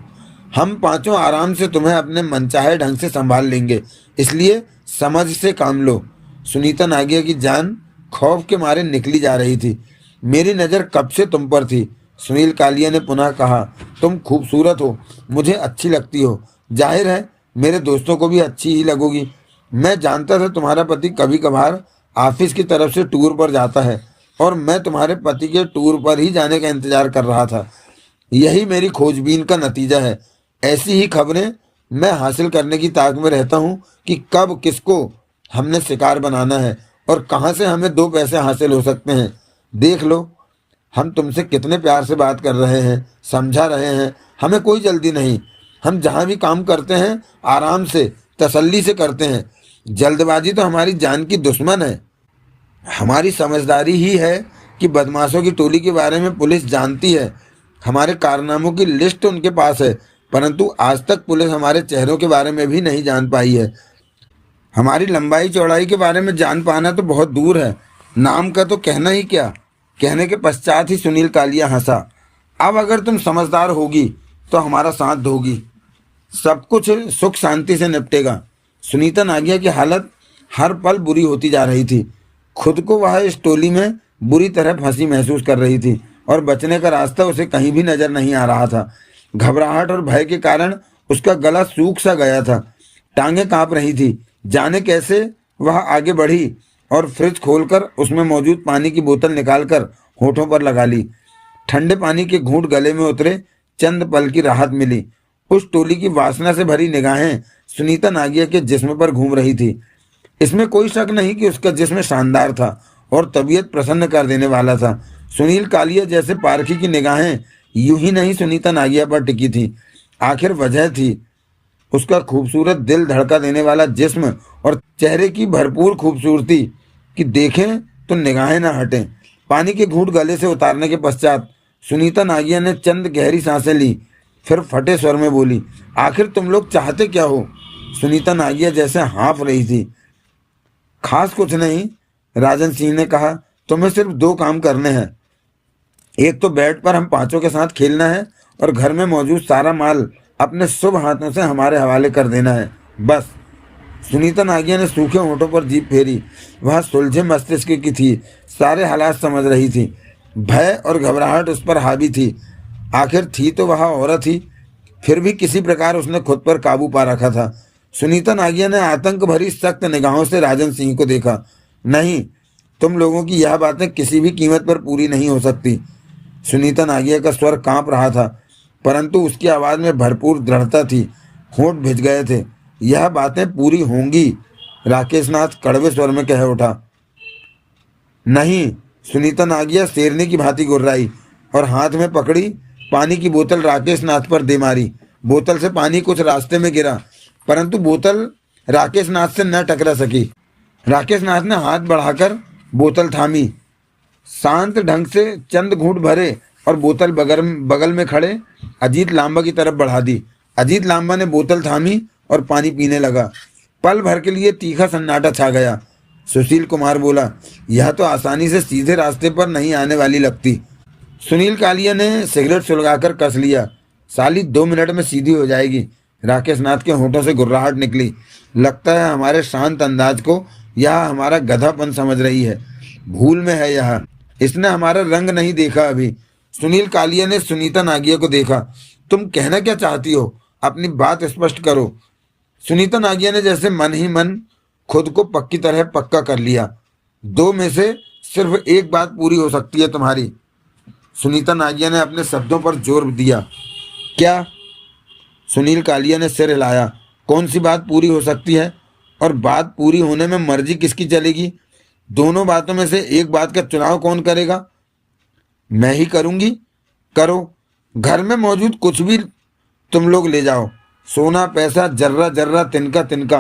हम पांचों आराम से तुम्हें अपने मनचाहे ढंग से संभाल लेंगे, इसलिए समझ से काम लो। सुनीता नागिया की जान खौफ के मारे निकली जा रही थी। मेरी नज़र कब से तुम पर थी, सुनील कालिया ने पुनः कहा। तुम खूबसूरत हो, मुझे अच्छी लगती हो, जाहिर है मेरे दोस्तों को भी अच्छी ही लगोगी। मैं जानता था तुम्हारा पति कभी कभार ऑफिस की तरफ से टूर पर जाता है और मैं तुम्हारे पति के टूर पर ही जाने का इंतजार कर रहा था। यही मेरी खोजबीन का नतीजा है। ऐसी ही खबरें मैं हासिल करने की ताक में रहता हूँ कि कब किसको हमने शिकार बनाना है और कहाँ से हमें दो पैसे हासिल हो सकते हैं। देख लो, हम तुमसे कितने प्यार से बात कर रहे हैं, समझा रहे हैं। हमें कोई जल्दी नहीं। हम जहाँ भी काम करते हैं आराम से, तसल्ली से करते हैं। जल्दबाजी तो हमारी जान की दुश्मन है। हमारी समझदारी ही है कि बदमाशों की टोली के बारे में पुलिस जानती है। हमारे कारनामों की लिस्ट उनके पास है, परंतु आज तक पुलिस हमारे चेहरों के बारे में भी नहीं जान पाई है। हमारी लंबाई चौड़ाई के बारे में जान पाना तो बहुत दूर है, नाम का तो कहना ही क्या। कहने के पश्चात ही सुनील कालिया हंसा। अब अगर तुम समझदार होगी तो हमारा साथ दोगी, सब कुछ सुख शांति से निपटेगा। सुनीता नागिया की हालत हर पल बुरी होती जा रही थी। खुद को वह इस टोली में बुरी तरह फंसी महसूस कर रही थी और बचने का रास्ता उसे कहीं भी नजर नहीं आ रहा था। घबराहट और भय के कारण उसका गला सूख सा गया था, टांगें कांप रही थी। जाने कैसे वह आगे बढ़ी और फ्रिज खोलकर उसमें मौजूद पानी की बोतल निकालकर होठों पर लगा ली। ठंडे पानी के घूंट गले में उतरे, चंद पल की राहत मिली। उस टोली की वासना से भरी निगाहें सुनीता नागिया के जिस्म पर घूम रही थी। इसमें कोई शक नहीं कि उसका जिस्म शानदार था और तबीयत प्रसन्न कर देने वाला था। सुनील कालिया जैसे पारखी की निगाहें यूं ही नहीं सुनीता नागिया पर टिकी थी। आखिर वजह थी उसका खूबसूरत, दिल धड़का देने वाला जिस्म और चेहरे की भरपूर खूबसूरती कि देखें तो निगाहें ना हटें। पानी के घूंट गले से उतारने के पश्चात सुनीता नागिया ने चंद गहरी सांसें ली, फिर फटे स्वर में बोली, आखिर तुम लोग चाहते क्या हो। सुनीता नागिया जैसे हाँफ रही थी। खास कुछ नहीं, राजन सिंह ने कहा, तुम्हें सिर्फ दो काम करने हैं। एक तो बेड पर हम पांचों के साथ खेलना है और घर में मौजूद सारा माल अपने शुभ हाथों से हमारे हवाले कर देना है, बस। सुनीता नागिया ने सूखे होंठों पर जीभ फेरी। वह सुलझे मस्तिष्क की थी, सारे हालात समझ रही थी। भय और घबराहट उस पर हावी थी। आखिर थी तो वह औरत ही, फिर भी किसी प्रकार उसने खुद पर काबू पा रखा था। सुनीता नागिया ने आतंक भरी सख्त निगाहों से राजन सिंह को देखा। नहीं, तुम लोगों की यह बातें किसी भी कीमत पर पूरी नहीं हो सकती। सुनीता नागिया का स्वर कांप रहा था, परंतु उसकी आवाज़ में भरपूर दृढ़ता थी। होंठ भिज गए थे। यह बातें पूरी होंगी, राकेश नाथ कड़वे स्वर में कह उठा। नहीं, सुनीता नागिया शेरनी की भांति गुर्राई और हाथ में पकड़ी पानी की बोतल राकेश नाथ पर दे मारी। बोतल से पानी कुछ रास्ते में गिरा, परंतु बोतल राकेश नाथ से न टकरा सकी। राकेश नाथ ने हाथ बढ़ाकर बोतल थामी, शांत ढंग से चंद घूंट भरे और बोतल बगल में खड़े अजीत लांबा की तरफ बढ़ा दी। अजीत लांबा ने बोतल थामी और पानी पीने लगा। पल भर के लिए तीखा सन्नाटा छा गया। सुशील कुमार बोला, यह तो आसानी से सीधे रास्ते पर नहीं आने वाली लगती। सुनील कालिया ने सिगरेट सुलगाकर कस लिया। साली 2 मिनट में सीधी हो जाएगी। राकेश नाथ के होठों से गुर्राहट निकली। लगता है हमारे शांत अंदाज को यह हमारा गधापन समझ रही है। भूल में है यह, इसने हमारा रंग नहीं देखा अभी। सुनील कालिया ने सुनीता नागिया को देखा। तुम कहना क्या चाहती हो, अपनी बात स्पष्ट करो। सुनीता नागिया ने जैसे मन ही मन खुद को पक्की तरह पक्का कर लिया। 2 में से सिर्फ एक बात पूरी हो सकती है तुम्हारी। सुनीता नागिया ने अपने शब्दों पर जोर दिया। क्या? सुनील कालिया ने सिर हिलाया। कौन सी बात पूरी हो सकती है? और बात पूरी होने में मर्जी किसकी चलेगी? दोनों बातों में से एक बात का चुनाव कौन करेगा? मैं ही करूंगी। करो। घर में मौजूद कुछ भी तुम लोग ले जाओ, सोना पैसा, जर्रा जर्रा, तिनका तिनका।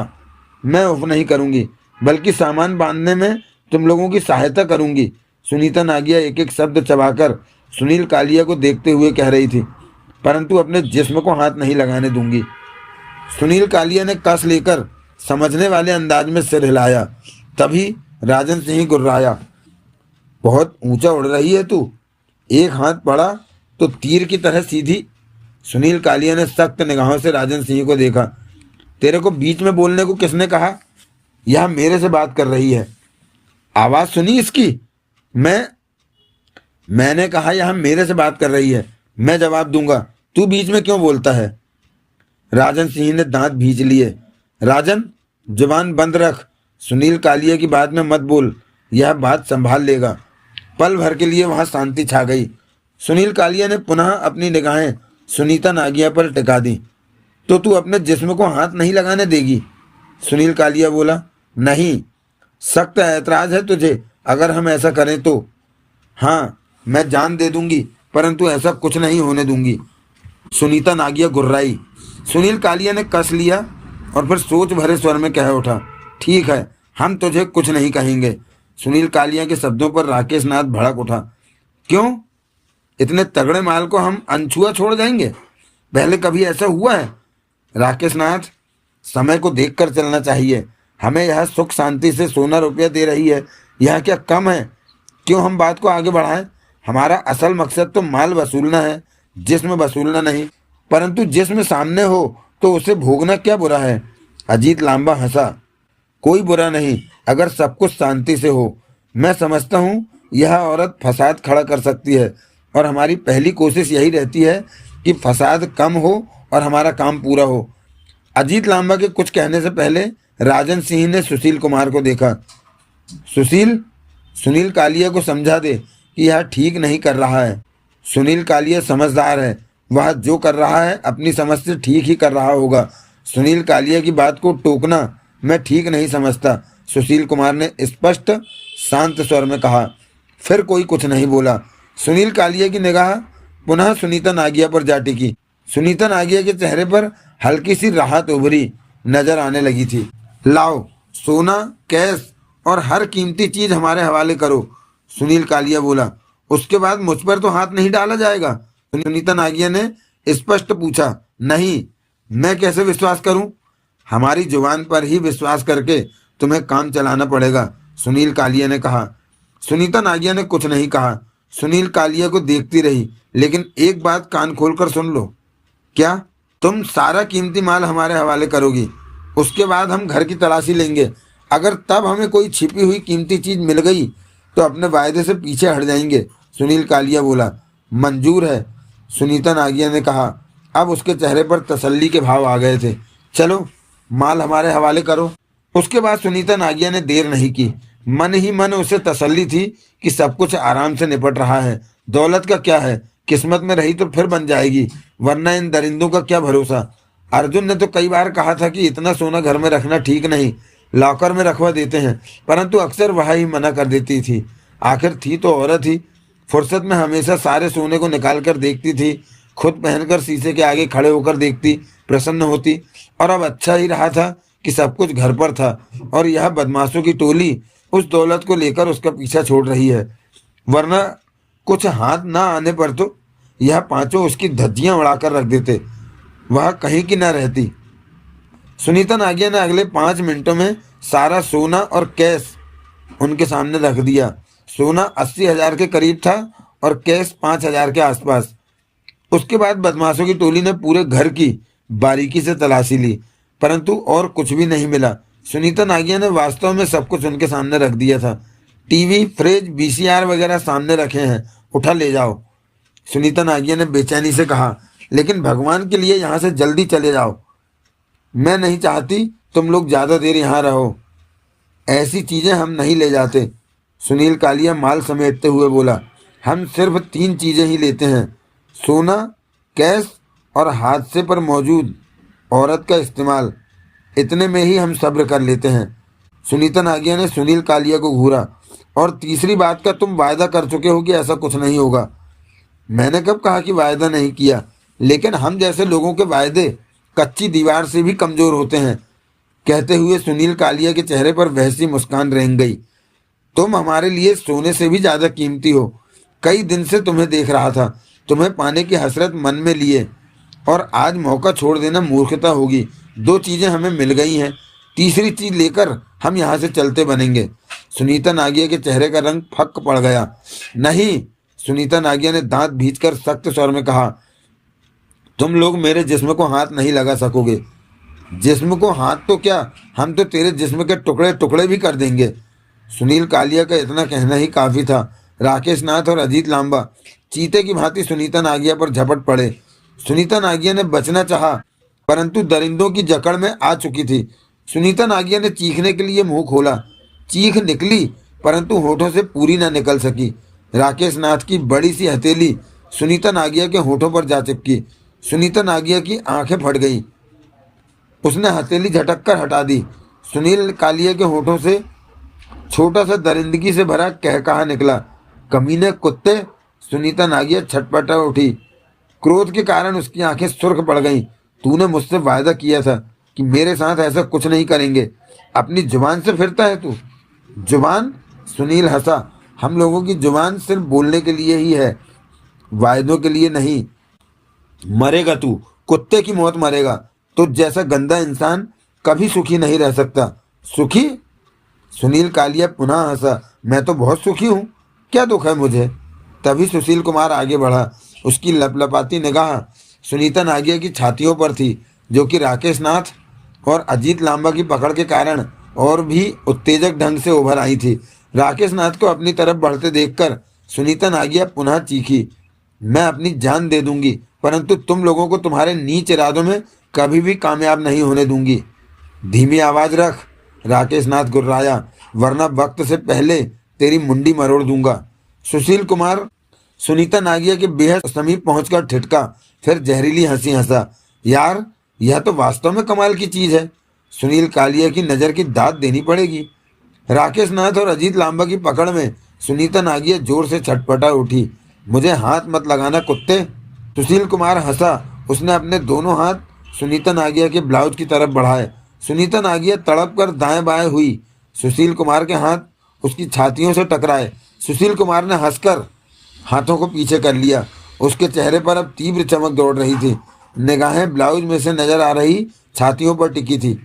मैं उफ नहीं करूंगी, बल्कि सामान बांधने में तुम लोगों की सहायता करूंगी। सुनीता नागिया एक एक शब्द चबाकर सुनील कालिया को देखते हुए कह रही थी, परंतु अपने जिस्म को हाथ नहीं लगाने दूंगी। सुनील कालिया ने कस लेकर समझने वाले अंदाज में सिर हिलाया। तभी राजन सिंह गुर्राया, बहुत ऊंचा उड़ रही है तू, एक हाथ पड़ा तो तीर की तरह सीधी। सुनील कालिया ने सख्त निगाहों से राजन सिंह को देखा। तेरे को बीच में बोलने को किसने कहा? यह मेरे से बात कर रही है। आवाज सुनी इसकी? मैंने कहा यह मेरे से बात कर रही है, मैं जवाब दूंगा, तू बीच में क्यों बोलता है? राजन सिंह ने दांत भींच लिए। राजन, जुबान बंद रख, सुनील कालिया की बात में मत बोल, यह बात संभाल लेगा। पल भर के लिए वहां शांति छा गई। सुनील कालिया ने पुनः अपनी निगाहें सुनीता नागिया पर टिका दी। तो तू अपने जिस्म को हाथ नहीं लगाने देगी? सुनील कालिया बोला। नहीं, सख्त ऐतराज है तुझे अगर हम ऐसा करें तो? हाँ, मैं जान दे दूंगी, परंतु ऐसा कुछ नहीं होने दूंगी। सुनीता नागिया गुर्राई। सुनील कालिया ने कस लिया और फिर सोच भरे स्वर में कह उठा, ठीक है, हम तुझे कुछ नहीं कहेंगे। सुनील कालिया के शब्दों पर राकेश नाथ भड़क उठा। क्यों? इतने तगड़े माल को हम अनछुआ छोड़ जाएंगे? पहले कभी ऐसा हुआ है? राकेश नाथ, समय को देखकर चलना चाहिए। हमें यह सुख शांति से सोना रुपया दे रही है, यह क्या कम है? क्यों हम बात को आगे बढ़ाएं? हमारा असल मकसद तो माल वसूलना है, जिस्म वसूलना नहीं। परंतु जिस्म सामने हो तो उसे भोगना क्या बुरा है? अजीत लांबा हंसा। कोई बुरा नहीं अगर सब कुछ शांति से हो। मैं समझता हूँ यह औरत फसाद खड़ा कर सकती है, और हमारी पहली कोशिश यही रहती है कि फसाद कम हो और हमारा काम पूरा हो। अजीत लांबा के कुछ कहने से पहले राजन सिंह ने सुशील कुमार को देखा। सुशील, सुनील कालिया को समझा दे कि यह ठीक नहीं कर रहा है। सुनील कालिया समझदार है, वह जो कर रहा है अपनी समझ से ठीक ही कर रहा होगा। सुनील कालिया की बात को टोकना मैं ठीक नहीं समझता, सुशील कुमार ने स्पष्ट शांत स्वर में कहा। फिर कोई कुछ नहीं बोला। सुनील कालिया की निगाह पुनः सुनीता नागिया पर जा टिकी। सुनीता नागिया के चेहरे पर हल्की सी राहत उभरी नजर आने लगी थी। लाओ, सोना, कैश और हर कीमती चीज हमारे हवाले करो, सुनील कालिया बोला। उसके बाद मुझ पर तो हाथ नहीं डाला जाएगा? सुनीता नागिया ने स्पष्ट पूछा। नहीं, मैं कैसे विश्वास करूं? हमारी जुबान पर ही विश्वास करके तुम्हें काम चलाना पड़ेगा, सुनील कालिया ने कहा। सुनीता नागिया ने कुछ नहीं कहा, सुनील कालिया को देखती रही। लेकिन एक बात कान खोलकर सुन लो। क्या? तुम सारा कीमती माल हमारे हवाले करोगी, उसके बाद हम घर की तलाशी लेंगे। अगर तब हमें कोई छिपी हुई कीमती चीज मिल गई तो अपने वायदे से पीछे हट जाएंगे, सुनील कालिया बोला। मंजूर है, सुनीता नागिया ने कहा। अब उसके चेहरे पर तसल्ली के भाव आ गए थे। चलो, माल हमारे हवाले करो। उसके बाद सुनीता नागिया ने देर नहीं की। मन ही मन उसे तसल्ली थी कि सब कुछ आराम से निपट रहा है। दौलत का क्या है, किस्मत में रही तो फिर बन जाएगी, वरना इन दरिंदों का क्या भरोसा। अर्जुन ने तो कई बार कहा था कि इतना सोना घर में रखना ठीक नहीं, लॉकर में रखवा देते हैं, परंतु अक्सर वह ही मना कर देती थी। आखिर थी तो औरत ही, फुर्सत में हमेशा सारे सोने को निकाल कर देखती थी, खुद पहनकर शीशे के आगे खड़े होकर देखती, प्रसन्न होती। और अब अच्छा ही रहा था कि सब कुछ घर पर था और यह बदमाशों की टोली उस दौलत को लेकर उसका पीछा छोड़ रही है, वरना कुछ हाथ ना आने पर तो यह पांचों उसकी धज्जियां उड़ाकर रख देते, वह कहीं की न रहती। सुनीता नागिया ने अगले 5 मिनटों में सारा सोना और कैश उनके सामने रख दिया। सोना 80,000 के करीब था और कैश 5,000 के आसपास। उसके बाद बदमाशों की टोली ने पूरे घर की बारीकी से तलाशी ली, परंतु और कुछ भी नहीं मिला। सुनीता नागिया ने वास्तव में सब कुछ उनके सामने रख दिया था। टीवी, फ्रिज, वीसीआर वगैरह सामने रखे हैं, उठा ले जाओ, सुनीता नागिया ने बेचैनी से कहा। लेकिन भगवान के लिए यहाँ से जल्दी चले जाओ, मैं नहीं चाहती तुम लोग ज़्यादा देर यहाँ रहो। ऐसी चीज़ें हम नहीं ले जाते, सुनील कालिया माल समेटते हुए बोला। हम सिर्फ 3 चीज़ें ही लेते हैं, सोना, कैश और हादसे पर मौजूद औरत का इस्तेमाल। इतने में ही हम सब्र कर लेते हैं। सुनीता नागिया ने सुनील कालिया को घूरा। और तीसरी बात का तुम वायदा कर चुके हो कि ऐसा कुछ नहीं होगा। मैंने कब कहा कि वायदा नहीं किया, लेकिन हम जैसे लोगों के वायदे कच्ची दीवार से भी कमज़ोर होते हैं। कहते हुए सुनील कालिया के चेहरे पर वैसी मुस्कान रेंग गई। तुम हमारे लिए सोने से भी ज्यादा कीमती हो। कई दिन से तुम्हें देख रहा था, तुम्हें पाने की हसरत मन में लिए, और आज मौका छोड़ देना मूर्खता होगी। दो चीजें हमें मिल गई हैं, तीसरी चीज लेकर हम यहाँ से चलते बनेंगे। सुनीता नागिया के चेहरे का रंग फक पड़ गया। नहीं, सुनीता नागिया ने दांत भींचकर सख्त स्वर में कहा, तुम लोग मेरे जिस्म को हाथ नहीं लगा सकोगे। जिस्म को हाथ तो क्या, हम तो तेरे जिस्म के टुकड़े टुकड़े भी कर देंगे। सुनील कालिया का इतना कहना ही काफी था। राकेश नाथ और अजीत लांबा चीते की भांति सुनीता नागिया पर झपट पड़े। सुनीता नागिया ने बचना चाहा, परंतु दरिंदों की जकड़ में आ चुकी थी। सुनीता नागिया ने चीखने के लिए मुंह खोला। चीख निकली, परंतु होठों से पूरी न निकल सकी। राकेश नाथ की बड़ी सी हथेली सुनीता नागिया के होठों पर जा चिपकी। सुनीता नागिया की आंखें फट गईं। उसने हथेली झटक कर हटा दी। सुनील कालिया के होठों से छोटा सा दरिंदगी से भरा कहकहा निकला, कमीने कुत्ते। सुनीता नागिया छटपटा उठी। क्रोध के कारण उसकी आंखें सुर्ख पड़ गईं। तूने मुझसे वायदा किया था कि मेरे साथ ऐसा कुछ नहीं करेंगे। अपनी जुबान से फिरता है तू। जुबान? सुनील हंसा। हम लोगों की जुबान सिर्फ बोलने के लिए ही है, वायदों के लिए नहीं। मरेगा तू, कुत्ते की मौत मरेगा। तुझ जैसा गंदा इंसान कभी सुखी नहीं रह सकता। सुखी? सुनील कालिया पुनः हंसा। मैं तो बहुत सुखी हूँ, क्या दुख है मुझे? तभी सुशील कुमार आगे बढ़ा। उसकी लपलपाती निगाह सुनीता नागिया की छातियों पर थी, जो कि राकेश नाथ और अजीत लांबा की पकड़ के कारण और भी उत्तेजक ढंग से उभर आई थी। राकेश नाथ को अपनी तरफ बढ़ते देखकर सुनीता नागिया पुनः चीखी, मैं अपनी जान दे दूंगी, परंतु तुम लोगों को तुम्हारे नीच इरादों में कभी भी कामयाब नहीं होने दूंगी। धीमी आवाज रख, राकेश नाथ गुर्राया, वरना वक्त से पहले तेरी मुंडी मरोड़ दूंगा। सुशील कुमार सुनीता नागिया के बेहद समीप पहुंचकर ठिठका, फिर जहरीली हंसी हंसा। यार, यह तो वास्तव में कमाल की चीज है। सुनील कालिया की नजर की दाद देनी पड़ेगी। राकेश नाथ और अजीत लांबा की पकड़ में सुनीता नागिया जोर से छटपटा उठी। मुझे हाथ मत लगाना कुत्ते। सुशील कुमार हंसा। उसने अपने दोनों हाथ सुनीता नागिया के ब्लाउज की तरफ बढ़ाए। सुनीता नागिया तड़प कर दाएं बाएं हुई। सुशील कुमार के हाथ उसकी छातियों से टकराए। सुशील कुमार ने हंसकर हाथों को पीछे कर लिया। उसके चेहरे पर अब तीव्र चमक दौड़ रही थी। निगाहें ब्लाउज में से नजर आ रही छातियों पर टिकी थी।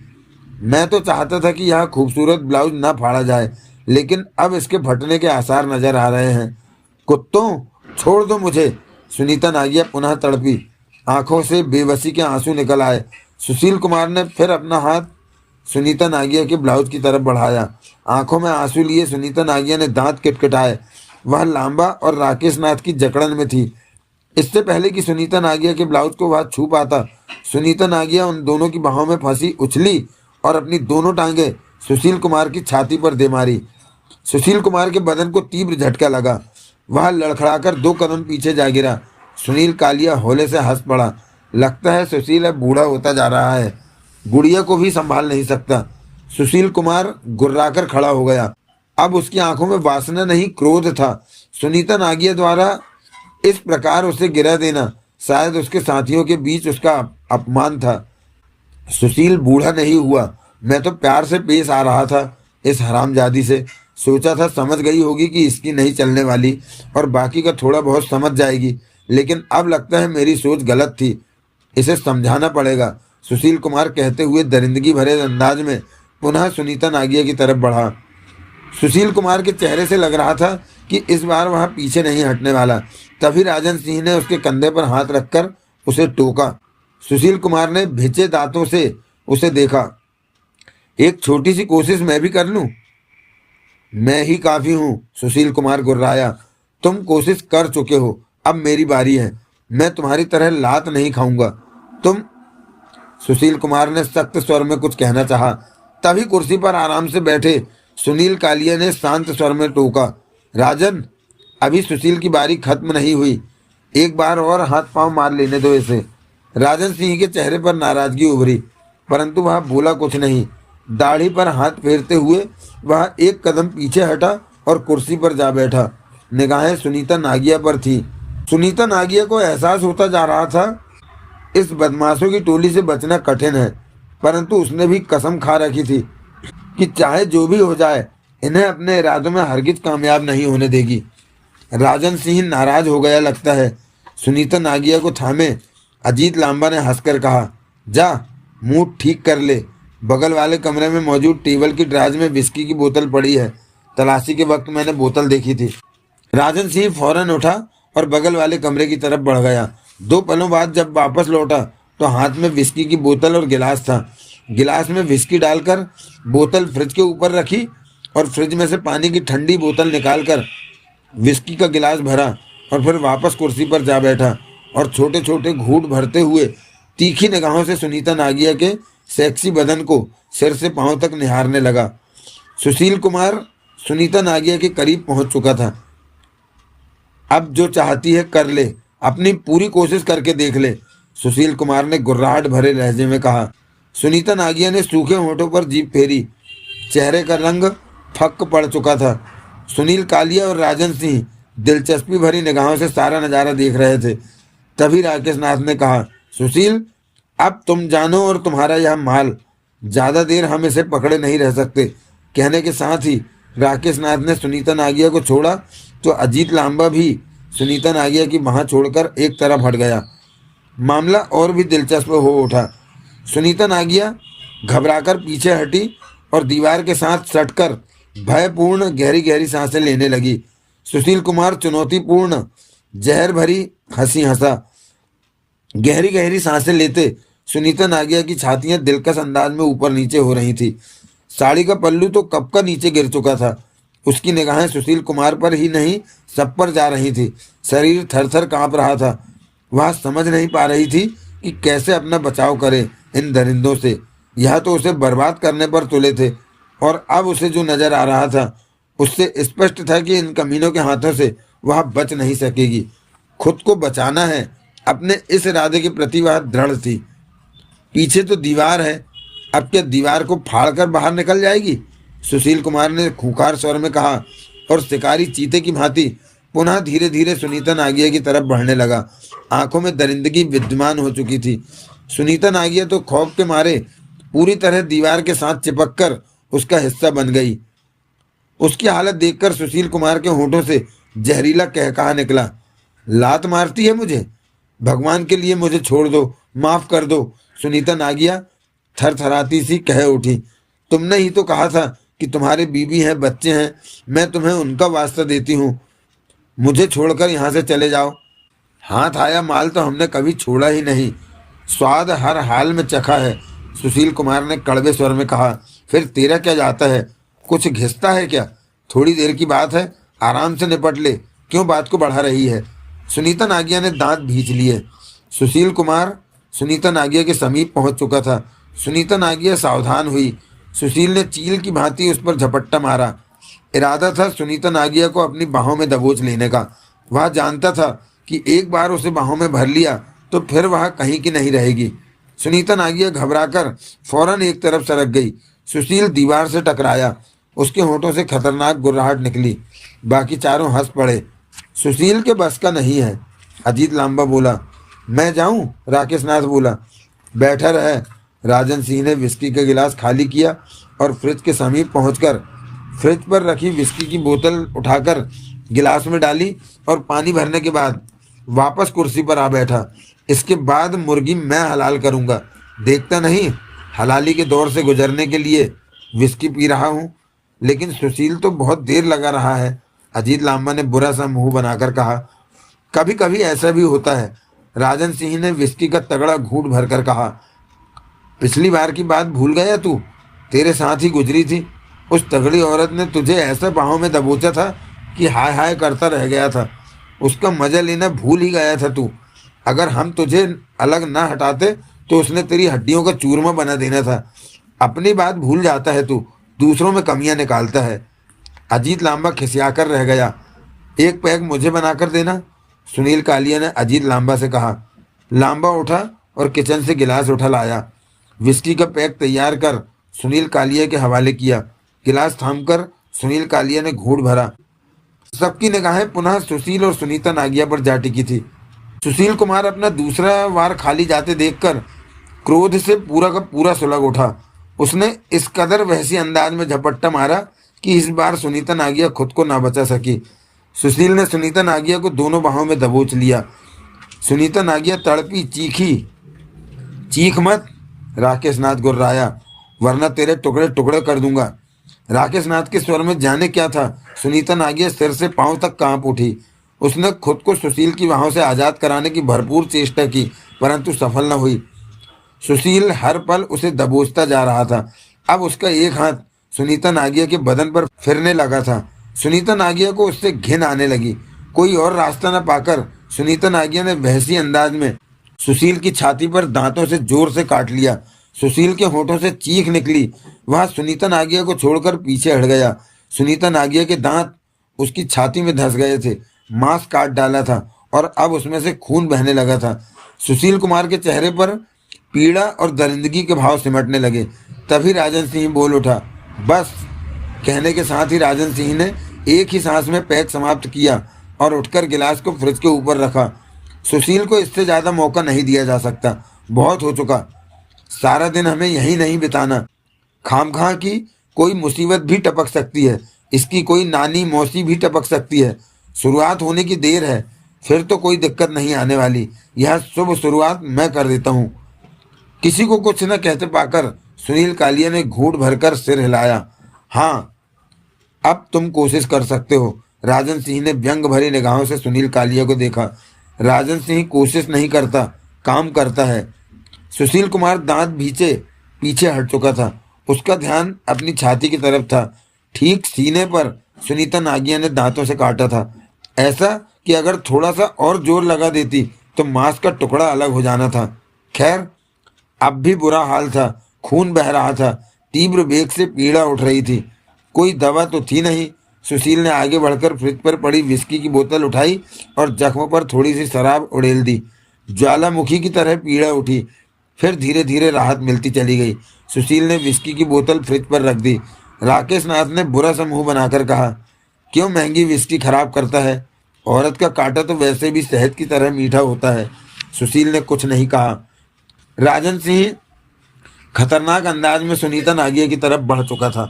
मैं तो चाहता था कि यह खूबसूरत ब्लाउज ना फाड़ा जाए, लेकिन अब इसके फटने के आसार नजर आ रहे हैं। कुत्तों, छोड़ दो मुझे। सुनीता नागिया पुनः तड़पी। आंखों से बेबसी के आंसू निकल आए। सुशील कुमार ने फिर अपना हाथ सुनीता नागिया के ब्लाउज की तरफ बढ़ाया। आंखों में आंसू लिए सुनीता नागिया ने दांत किटकिटाए। वह लांबा और राकेश नाथ की जकड़न में थी। इससे पहले कि सुनीता नागिया के ब्लाउज को वह छू पाता, सुनीता नागिया उन दोनों की बाहों में फंसी उछली और अपनी दोनों टांगे सुशील कुमार की छाती पर दे मारी। सुशील कुमार के बदन को तीव्र झटका लगा। वह लड़खड़ाकर 2 कदम पीछे जा गिरा। सुनील कालिया होले से हंस पड़ा। लगता है सुशील अब बूढ़ा होता जा रहा है, गुड़िया को भी संभाल नहीं सकता। सुशील कुमार गुर्राकर खड़ा हो गया। अब उसकी आंखों में वासना नहीं, क्रोध था। सुनीता नागिया द्वारा इस प्रकार उसे गिरा देना शायद उसके साथियों के बीच उसका अपमान था। सुशील बूढ़ा नहीं हुआ। मैं तो प्यार से पेश आ रहा था इस हरामजादी से। सोचा था समझ गई होगी कि इसकी नहीं चलने वाली और बाकी का थोड़ा बहुत समझ जाएगी, लेकिन अब लगता है मेरी सोच गलत थी। इसे समझाना पड़ेगा। सुशील कुमार कहते हुए दरिंदगी भरे अंदाज में पुनः सुनीता नागिया की तरफ बढ़ा। सुशील कुमार के चेहरे से लग रहा था कि इस बार वह पीछे नहीं हटने वाला। तभी राजन सिंह ने उसके कंधे पर हाथ रखकर उसे टोका। सुशील कुमार ने भिचे दांतों से उसे देखा। एक छोटी सी कोशिश मैं भी कर लूं? मैं ही काफी हूं, सुशील कुमार गुर्राया। तुम कोशिश कर चुके हो, अब मेरी बारी है। मैं तुम्हारी तरह लात नहीं खाऊंगा। तुम सुशील कुमार ने सख्त स्वर में कुछ कहना चाहा, तभी कुर्सी पर आराम से बैठे सुनील कालिया ने शांत स्वर में टोका, राजन, अभी सुशील की बारी खत्म नहीं हुई, एक बार और हाथ पांव मार लेने दो इसे। राजन सिंह के चेहरे पर नाराजगी उभरी, परंतु वह बोला कुछ नहीं। दाढ़ी पर हाथ फेरते हुए वह एक कदम पीछे हटा और कुर्सी पर जा बैठा। निगाहें सुनीता नागिया पर थी। सुनीता नागिया को एहसास होता जा रहा था इस बदमाशों की टोली से बचना कठिन है। परंतु उसने भी कसम खा रखी थी कि चाहे जो भी हो जाए इन्हें अपने इरादों में हरगिज कामयाब नहीं होने देगी। राजन सिंह नाराज हो गया लगता है। सुनीता नागिया को थामे अजीत लांबा ने हंसकर कहा, जा मूड ठीक कर ले। बगल वाले कमरे में मौजूद टेबल की ड्राज में विस्की की बोतल पड़ी है। तलाशी के वक्त मैंने बोतल देखी थी। राजन सिंह फौरन उठा और बगल वाले कमरे की तरफ बढ़ गया। 2 पलों बाद जब वापस लौटा तो हाथ में विस्की की बोतल और गिलास था। गिलास में विस्की डालकर बोतल फ्रिज के ऊपर रखी और फ्रिज में से पानी की ठंडी बोतल निकालकर विस्की का गिलास भरा और फिर वापस कुर्सी पर जा बैठा और छोटे छोटे घूंट भरते हुए तीखी निगाहों से सुनीता नागिया के सेक्सी बदन को सिर से पांव तक निहारने लगा। सुशील कुमार सुनीता नागिया के करीब पहुंच चुका था। अब जो चाहती है कर ले, अपनी पूरी कोशिश करके देख ले, सुशील कुमार ने गुर्राहट भरे लहजे में कहा। सुनीता नागिया ने सूखे होठों पर जीभ फेरी। चेहरे का रंग फक्क पड़ चुका था। सुनील कालिया और राजन सिंह दिलचस्पी भरी निगाहों से सारा नज़ारा देख रहे थे। तभी राकेश नाथ ने कहा, सुशील अब तुम जानो और तुम्हारा यह माल, ज़्यादा देर हम इसे पकड़े नहीं रह सकते। कहने के साथ ही राकेश नाथ ने सुनीता नागिया को छोड़ा तो अजीत लांबा भी सुनीता नागिया की बाह छोड़कर एक तरफ हट गया। मामला और भी दिलचस्प हो उठा। सुनीता नागिया घबराकर पीछे हटी और दीवार के साथ सटकर भयपूर्ण गहरी गहरी सांसें लेने लगी। सुशील कुमार चुनौतीपूर्ण जहर भरी हंसी हंसा। गहरी गहरी सांसें लेते सुनीता नागिया की छातियां दिलकश अंदाज में ऊपर नीचे हो रही थी। साड़ी का पल्लू तो कब का नीचे गिर चुका था। उसकी निगाहें सुशील कुमार पर ही नहीं सब पर जा रही थी। शरीर थर थर काँप रहा था। वह समझ नहीं पा रही थी कि कैसे अपना बचाव करे इन दरिंदों से। यह तो उसे बर्बाद करने पर तुले थे और अब उसे जो नजर आ रहा था उससे स्पष्ट था कि इन कमीनों के हाथों से वह बच नहीं सकेगी। खुद को बचाना है, अपने इस इरादे के प्रति वह दृढ़ थी। पीछे तो दीवार है, अब क्या दीवार को फाड़कर बाहर निकल जाएगी? सुशील कुमार ने खूंखार स्वर में कहा और शिकारी चीते की भांति पुनः धीरे धीरे सुनीता नागिया की तरफ बढ़ने लगा। आंखों में दरिंदगी विद्यमान हो चुकी थी। सुनीता नागिया तो खौफ के मारे पूरी तरह दीवार के साथ चिपककर उसका हिस्सा बन गई। उसकी हालत देखकर सुशील कुमार के होठों से जहरीला कहकहा निकला, लात मारती है मुझे? भगवान के लिए मुझे छोड़ दो, माफ कर दो। सुनीता नागिया थरथराती सी कह उठी, तुमने ही तो कहा था कि तुम्हारे बीवी हैं, बच्चे हैं, मैं तुम्हें उनका वास्ता देती हूँ, मुझे छोड़कर यहाँ से चले जाओ। हाथ आया माल तो हमने कभी छोड़ा ही नहीं, स्वाद हर हाल में चखा है, सुशील कुमार ने कड़वे स्वर में कहा। फिर तेरा क्या जाता है? कुछ घिसता है क्या? थोड़ी देर की बात है, आराम से निपट ले, क्यों बात को बढ़ा रही है? सुनीता नागिया ने दांत भींच लिए। सुशील कुमार सुनीता नागिया के समीप पहुंच चुका था। सुनीता नागिया सावधान हुई। सुशील ने चील की भांति उस पर झपट्टा मारा। इरादा था सुनीता नागिया को अपनी बाहों में दबोच लेने का। वह जानता था कि एक बार उसे बाहों में भर लिया तो फिर वह कहीं की नहीं रहेगी। सुनीता नागिया घबराकर फौरन एक तरफ सरक गई। सुशील दीवार से टकराया। उसके होठों से खतरनाक गुर्राहट निकली। बाकी चारों हंस पड़े। सुशील के बस का नहीं है, अजीत लांबा बोला। मैं जाऊं? राकेश नाथ बोला। बैठा रहे। राजन सिंह ने विस्की का गिलास खाली किया और फ्रिज के समीप पहुंचकर फ्रिज पर रखी विस्की की बोतल उठाकर गिलास में डाली और पानी भरने के बाद वापस कुर्सी पर आ बैठा। इसके बाद मुर्गी मैं हलाल करूंगा, देखता नहीं हलाली के दौर से गुजरने के लिए विस्की पी रहा हूँ। लेकिन सुशील तो बहुत देर लगा रहा है, अजीत लांबा ने बुरा सा मुंह बनाकर कहा। कभी कभी ऐसा भी होता है, राजन सिंह ने विस्की का तगड़ा घूंट भरकर कहा। पिछली बार की बात भूल गया तू? तेरे साथ ही गुजरी थी, उस तगड़ी औरत ने तुझे ऐसा बाहों में दबोचा था कि हाय हाय करता रह गया था। उसका मजा लेना भूल ही गया था तू। अगर हम तुझे अलग ना हटाते तो उसने तेरी हड्डियों का चूरमा बना देना था। अपनी बात भूल जाता है तू, दूसरों में कमियां निकालता है। अजीत लांबा खिसियाकर रह गया। एक पैक मुझे बनाकर देना, सुनील कालिया ने अजीत लांबा से कहा। लांबा उठा और किचन से गिलास उठा लाया। विस्की का पैक तैयार कर सुनील कालिया के हवाले किया। गिलास थामकर सुनील कालिया ने घूंट भरा। सबकी निगाहें पुनः सुशील और सुनीता नागिया पर जा टिकी थी। सुशील कुमार अपना दूसरा वार खाली जाते देखकर क्रोध से पूरा का पूरा सुलग उठा। उसने इस कदर वहसी अंदाज में झपट्टा मारा कि इस बार सुनीता नागिया खुद को ना बचा सकी। सुशील ने सुनीता नागिया को दोनों बाहों में दबोच लिया। सुनीता नागिया तड़पी, चीखी। चीख मत, राकेश नाथ गुर्राया, वरना तेरे टुकड़े टुकड़े कर दूंगा। राकेश नाथ के स्वर में जाने क्या था। सुनीता नागिया सिर से पांव तक कांप उठी। उसने खुद को सुशील की बाहों से आज़ाद कराने की भरपूर चेष्टा की, परंतु सफल न हुई। सुशील हर पल उसे दबोचता जा रहा था। अब उसका एक हाथ सुनीता नागिया के बदन पर फिरने लगा था। सुनीता नागिया को उससे घिन आने लगी। कोई और रास्ता न पाकर सुनीता नागिया ने बहसी अंदाज में सुशील की छाती पर दांतों से जोर से काट लिया। सुशील के होठों से चीख निकली। वह सुनीता नागिया को छोड़कर पीछे हट गया। सुनीता नागिया के दांत उसकी छाती में धंस गए थे। मांस काट डाला था और अब उसमें से खून बहने लगा था। सुशील कुमार के चेहरे पर पीड़ा और दरिंदगी के भाव सिमटने लगे। तभी राजन सिंह बोल उठा, बस। कहने के साथ ही राजन सिंह ने एक ही सांस में पैक समाप्त किया और उठकर गिलास को फ्रिज के ऊपर रखा। सुशील को इससे ज़्यादा मौका नहीं दिया जा सकता। बहुत हो चुका। सारा दिन हमें यहीं नहीं बिताना। खामखा की कोई मुसीबत भी टपक सकती है। इसकी कोई नानी मौसी भी टपक सकती है। शुरुआत होने की देर है, फिर तो कोई दिक्कत नहीं आने वाली। यह शुभ शुरुआत मैं कर देता हूँ। किसी को कुछ न कहते पाकर सुनील कालिया ने घूंट भरकर सिर हिलाया। हाँ, अब तुम कोशिश कर सकते हो। राजन सिंह ने व्यंग भरी निगाहों से सुनील कालिया को देखा। राजन सिंह कोशिश नहीं करता, काम करता है। सुशील कुमार दांत भींचे पीछे हट चुका था। उसका ध्यान अपनी छाती की तरफ था। ठीक सीने पर सुनीता नागिया ने दांतों से काटा था, ऐसा कि अगर थोड़ा सा और जोर लगा देती तो मांस का टुकड़ा अलग हो जाना था। खैर, अब भी बुरा हाल था। खून बह रहा था। तीव्र वेग से पीड़ा उठ रही थी। कोई दवा तो थी नहीं। सुशील ने आगे बढ़कर फ्रिज पर पड़ी विस्की की बोतल उठाई और जख्म पर थोड़ी सी शराब उड़ेल दी। ज्वालामुखी की तरह पीड़ा उठी, फिर धीरे धीरे राहत मिलती चली गई। सुशील ने विस्की की बोतल फ्रिज पर रख दी। राकेश नाथ ने बुरा सा मुंह बनाकर कहा, क्यों महंगी विस्की खराब करता है? औरत का कांटा तो वैसे भी शहद की तरह मीठा होता है। सुशील ने कुछ नहीं कहा। राजन सिंह खतरनाक अंदाज में सुनीता नागिया की तरफ बढ़ चुका था।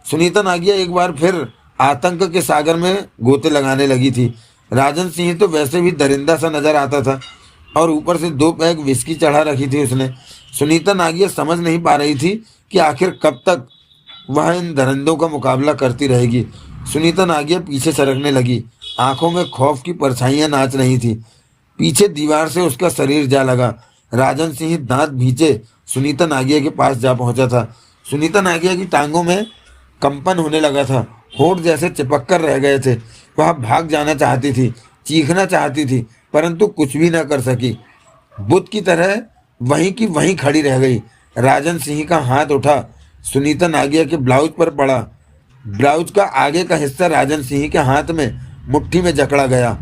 सुनीता नागिया एक बार फिर आतंक के सागर में गोते लगाने लगी थी। राजन सिंह तो वैसे भी दरिंदा सा नजर आता था और ऊपर से 2 पैक विस्की चढ़ा रखी थी उसने। सुनीता नागिया समझ नहीं पा रही थी कि आखिर कब तक वह इन दरिंदों का मुकाबला करती रहेगी। सुनीता नागिया पीछे सरकने लगी। आंखों में खौफ की परछाइयां नाच रही थी। पीछे दीवार से उसका शरीर जा लगा। राजन सिंह दांत भींचे सुनीता नागिया के पास जा पहुंचा था। सुनीता नागिया की टांगों में कंपन होने लगा था। होठ जैसे चिपक कर रह गए थे। वह भाग जाना चाहती थी, चीखना चाहती थी, परंतु कुछ भी न कर सकी। बुत की तरह वहीं की वहीं खड़ी रह गई। राजन सिंह का हाथ उठा, सुनीता नागिया के ब्लाउज पर पड़ा। ब्लाउज का आगे का हिस्सा राजन सिंह के हाथ में मुट्ठी में जकड़ा गया।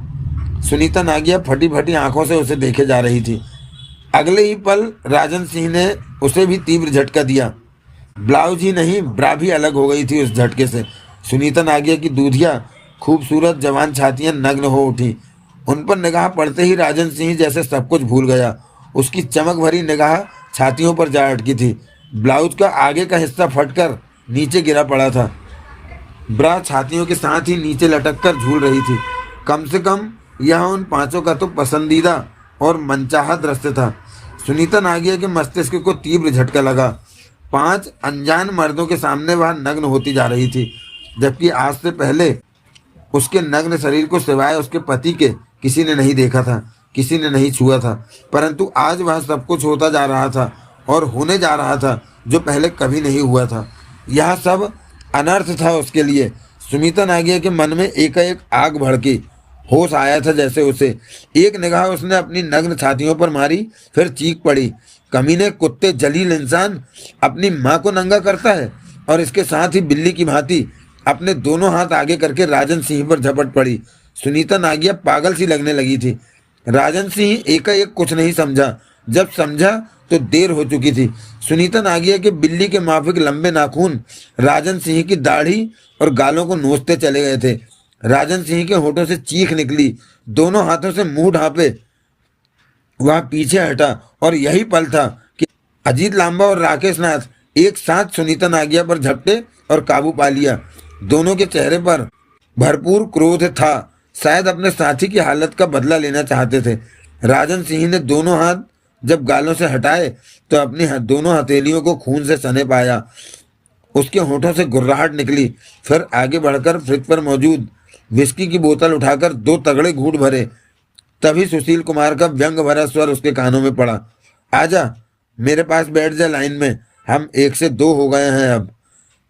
सुनीता नागिया फटी फटी आंखों से उसे देखे जा रही थी। अगले ही पल राजन सिंह ने उसे भी तीव्र झटका दिया। ब्लाउज ही नहीं, ब्रा भी अलग हो गई थी उस झटके से। सुनीता नागिया की दूधिया खूबसूरत जवान छातियां नग्न हो उठी। उन पर निगाह पड़ते ही राजन सिंह जैसे सब कुछ भूल गया। उसकी चमक भरी निगाह छातियों पर जा अटकी थी। ब्लाउज का आगे का हिस्सा फटकर नीचे गिरा पड़ा था। ब्रा छातियों के साथ ही नीचे लटक कर झूल रही थी। कम से कम यह उन पांचों का तो पसंदीदा और मनचाहा दृश्य था। सुनीता नागिया के मस्तिष्क को तीव्र झटका लगा। 5 अनजान मर्दों के सामने वह नग्न होती जा रही थी, जबकि आज से पहले उसके नग्न शरीर को सिवाय उसके पति के किसी ने नहीं देखा था, किसी ने नहीं छुआ था। परंतु आज वह सब कुछ होता जा रहा था और होने जा रहा था जो पहले कभी नहीं हुआ था। यह सब अनर्थ था उसके लिए। सुनीता नागिया के मन में एकाएक आग भड़की। होश आया था जैसे उसे। एक निगाह उसने अपनी नग्न छातियों पर मारी, फिर चीख पड़ी, कमीने कुत्ते, जलील इंसान अपनी माँ को नंगा करता है। और इसके साथ ही बिल्ली की भांति अपने दोनों हाथ आगे करके राजन सिंह पर झपट पड़ी। सुनीता नागिया पागल सी लगने लगी थी। राजन सिंह एकाएक कुछ नहीं समझा। जब समझा तो देर हो चुकी थी। सुनीता नागिया के बिल्ली के माफिक लंबे नाखून राजन सिंह की दाढ़ी और गालों को नोचते चले गए थे। राजन सिंह के होठों से चीख निकली। दोनों हाथों से मुंह ढांपे वह पीछे हटा और यही पल था कि अजीत लांबा और राकेश नाथ एक साथ सुनीता नागिया पर झपटे और काबू पा लिया। दोनों के चेहरे पर भरपूर क्रोध था, शायद अपने साथी की हालत का बदला लेना चाहते थे। राजन सिंह ने दोनों हाथ जब गालों से हटाए तो अपनी दोनों हथेलियों को खून से सने पाया। उसके होठों से गुर्राहट निकली। फिर आगे बढ़कर फ्रिज पर मौजूद विस्की की बोतल उठाकर 2 तगड़े घूंट भरे। तभी सुशील कुमार का व्यंग भरा स्वर उसके कानों में पड़ा, आजा मेरे पास बैठ जा लाइन में, हम 1 से 2 हो गए हैं अब।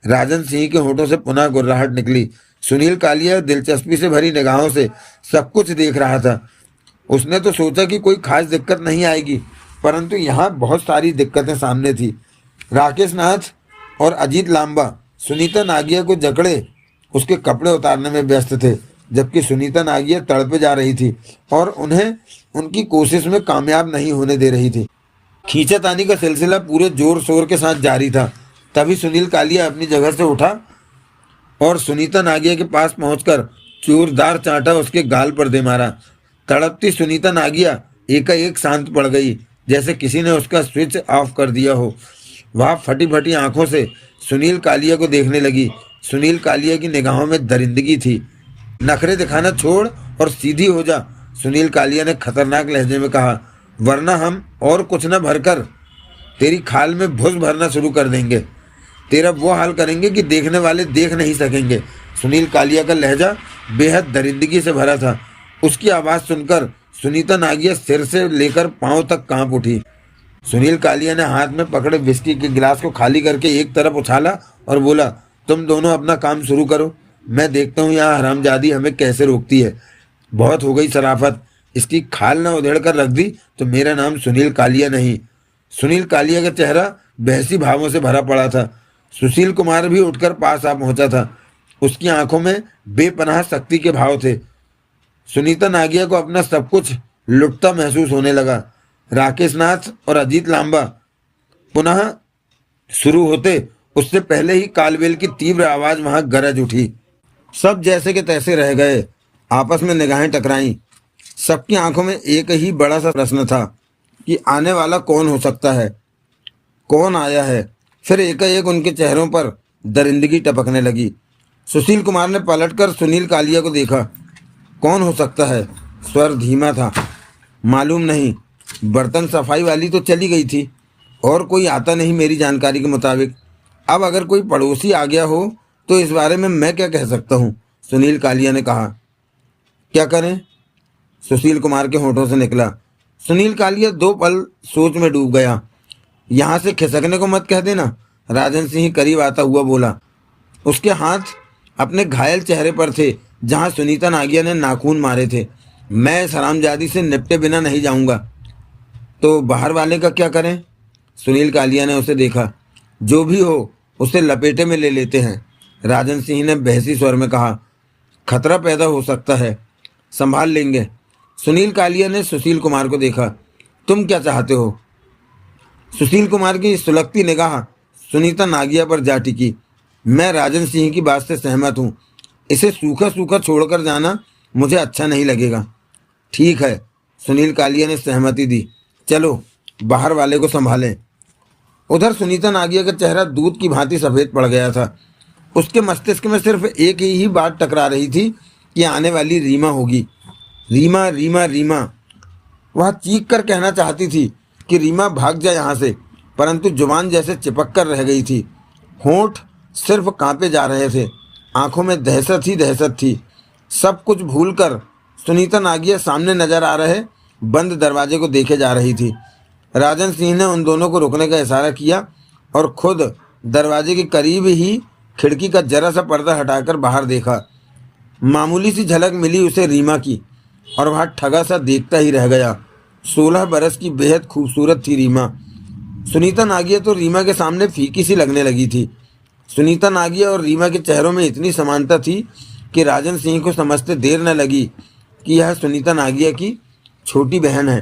राजन सिंह के होठों से पुनः गुर्राहट निकली। सुनील कालिया दिलचस्पी से भरी निगाहों से सब कुछ देख रहा था। उसने तो सोचा कि कोई खास दिक्कत नहीं आएगी, परंतु यहाँ बहुत सारी दिक्कतें सामने थी। राकेश नाथ और अजीत लांबा सुनीता नागिया को जकड़े उसके कपड़े उतारने में व्यस्त थे, जबकि सुनीता नागिया तड़पे जा रही थी और उन्हें उनकी कोशिश में कामयाब नहीं होने दे रही थी। खींचातानी का सिलसिला पूरे जोर शोर के साथ जारी था। तभी सुनील कालिया अपनी जगह से उठा और सुनीता नागिया के पास पहुंचकर जोरदार चांटा उसके गाल पर दे मारा। तड़पती सुनीता नागिया एकाएक शांत पड़ गई, जैसे किसी ने उसका स्विच ऑफ कर दिया हो। वह फटी फटी आंखों से सुनील कालिया को देखने लगी। सुनील कालिया की निगाहों में दरिंदगी थी। नखरे दिखाना छोड़ और सीधी हो जा, सुनील कालिया ने खतरनाक लहजे में कहा, वरना हम और कुछ न भरकर तेरी खाल में भुस भरना शुरू कर देंगे। तेरा वो हाल करेंगे कि देखने वाले देख नहीं सकेंगे। सुनील कालिया का लहजा बेहद दरिंदगी से भरा था। उसकी आवाज़ सुनकर सुनीता नागिया सिर से लेकर पांव तक कांप उठी। सुनील कालिया ने हाथ में पकड़े विस्की के गिलास को खाली करके एक तरफ उछाला और बोला, तुम दोनों अपना काम शुरू करो, मैं देखता हूँ यहाँ हरामजादी हमें कैसे रोकती है। बहुत हो गई शराफत, इसकी खाल न उधेड़ कर रख दी तो मेरा नाम सुनील कालिया नहीं। सुनील कालिया का चेहरा बहसी भावों से भरा पड़ा था। सुशील कुमार भी उठकर पास आ पहुंचा था। उसकी आंखों में बेपनाह शक्ति के भाव थे। सुनीता नागिया को अपना सब कुछ लुटता महसूस होने लगा। राकेश नाथ और अजीत लांबा पुनः शुरू होते उससे पहले ही कालबेल की तीव्र आवाज वहां गरज उठी। सब जैसे के तैसे रह गए, आपस में निगाहें टकराईं। सबकी आंखों में एक ही बड़ा सा प्रश्न था कि आने वाला कौन हो सकता है, कौन आया है। फिर एकाएक उनके चेहरों पर दरिंदगी टपकने लगी। सुशील कुमार ने पलटकर सुनील कालिया को देखा। कौन हो सकता है? स्वर धीमा था। मालूम नहीं, बर्तन सफाई वाली तो चली गई थी और कोई आता नहीं मेरी जानकारी के मुताबिक। अब अगर कोई पड़ोसी आ गया हो तो इस बारे में मैं क्या कह सकता हूँ, सुनील कालिया ने कहा। क्या करें? सुशील कुमार के होठों से निकला। सुनील कालिया 2 पल सोच में डूब गया। यहाँ से खिसकने को मत कह देना, राजन सिंह करीब आता हुआ बोला। उसके हाथ अपने घायल चेहरे पर थे जहाँ सुनीता नागिया ने नाखून मारे थे। मैं इस हरामजादी से निपटे बिना नहीं जाऊँगा। तो बाहर वाले का क्या करें? सुनील कालिया ने उसे देखा। जो भी हो उसे लपेटे में ले लेते हैं, राजन सिंह ने बहसी स्वर में कहा। खतरा पैदा हो सकता है, संभाल लेंगे। सुनील कालिया ने सुशील कुमार को देखा। तुम क्या चाहते हो? सुशील कुमार की सुलगती निगाह सुनीता नागिया पर जा टिकी। मैं राजन सिंह की बात से सहमत हूँ। इसे सूखा सूखा छोड़कर जाना मुझे अच्छा नहीं लगेगा। ठीक है, सुनील कालिया ने सहमति दी। चलो बाहर वाले को संभालें। उधर सुनीता नागिया का चेहरा दूध की भांति सफ़ेद पड़ गया था। उसके मस्तिष्क में सिर्फ एक ही बात टकरा रही थी कि आने वाली रीमा होगी। रीमा रीमा रीमा। वह चीख कर कहना चाहती थी कि रीमा भाग जा यहाँ से, परंतु जुबान जैसे चिपक कर रह गई थी। होंठ सिर्फ कांपे जा रहे थे। आंखों में दहशत ही दहशत थी। सब कुछ भूलकर सुनीता नागिया सामने नजर आ रहे बंद दरवाजे को देखे जा रही थी। राजन सिंह ने उन दोनों को रुकने का इशारा किया और खुद दरवाजे के करीब ही खिड़की का जरा सा पर्दा हटाकर बाहर देखा। मामूली सी झलक मिली उसे रीमा की और वह ठगा सा देखता ही रह गया। 16 बरस की बेहद खूबसूरत थी रीमा। सुनीता नागिया तो रीमा के सामने फीकी सी लगने लगी थी। सुनीता नागिया और रीमा के चेहरों में इतनी समानता थी कि राजन सिंह को समझते देर न लगी कि यह सुनीता नागिया की छोटी बहन है।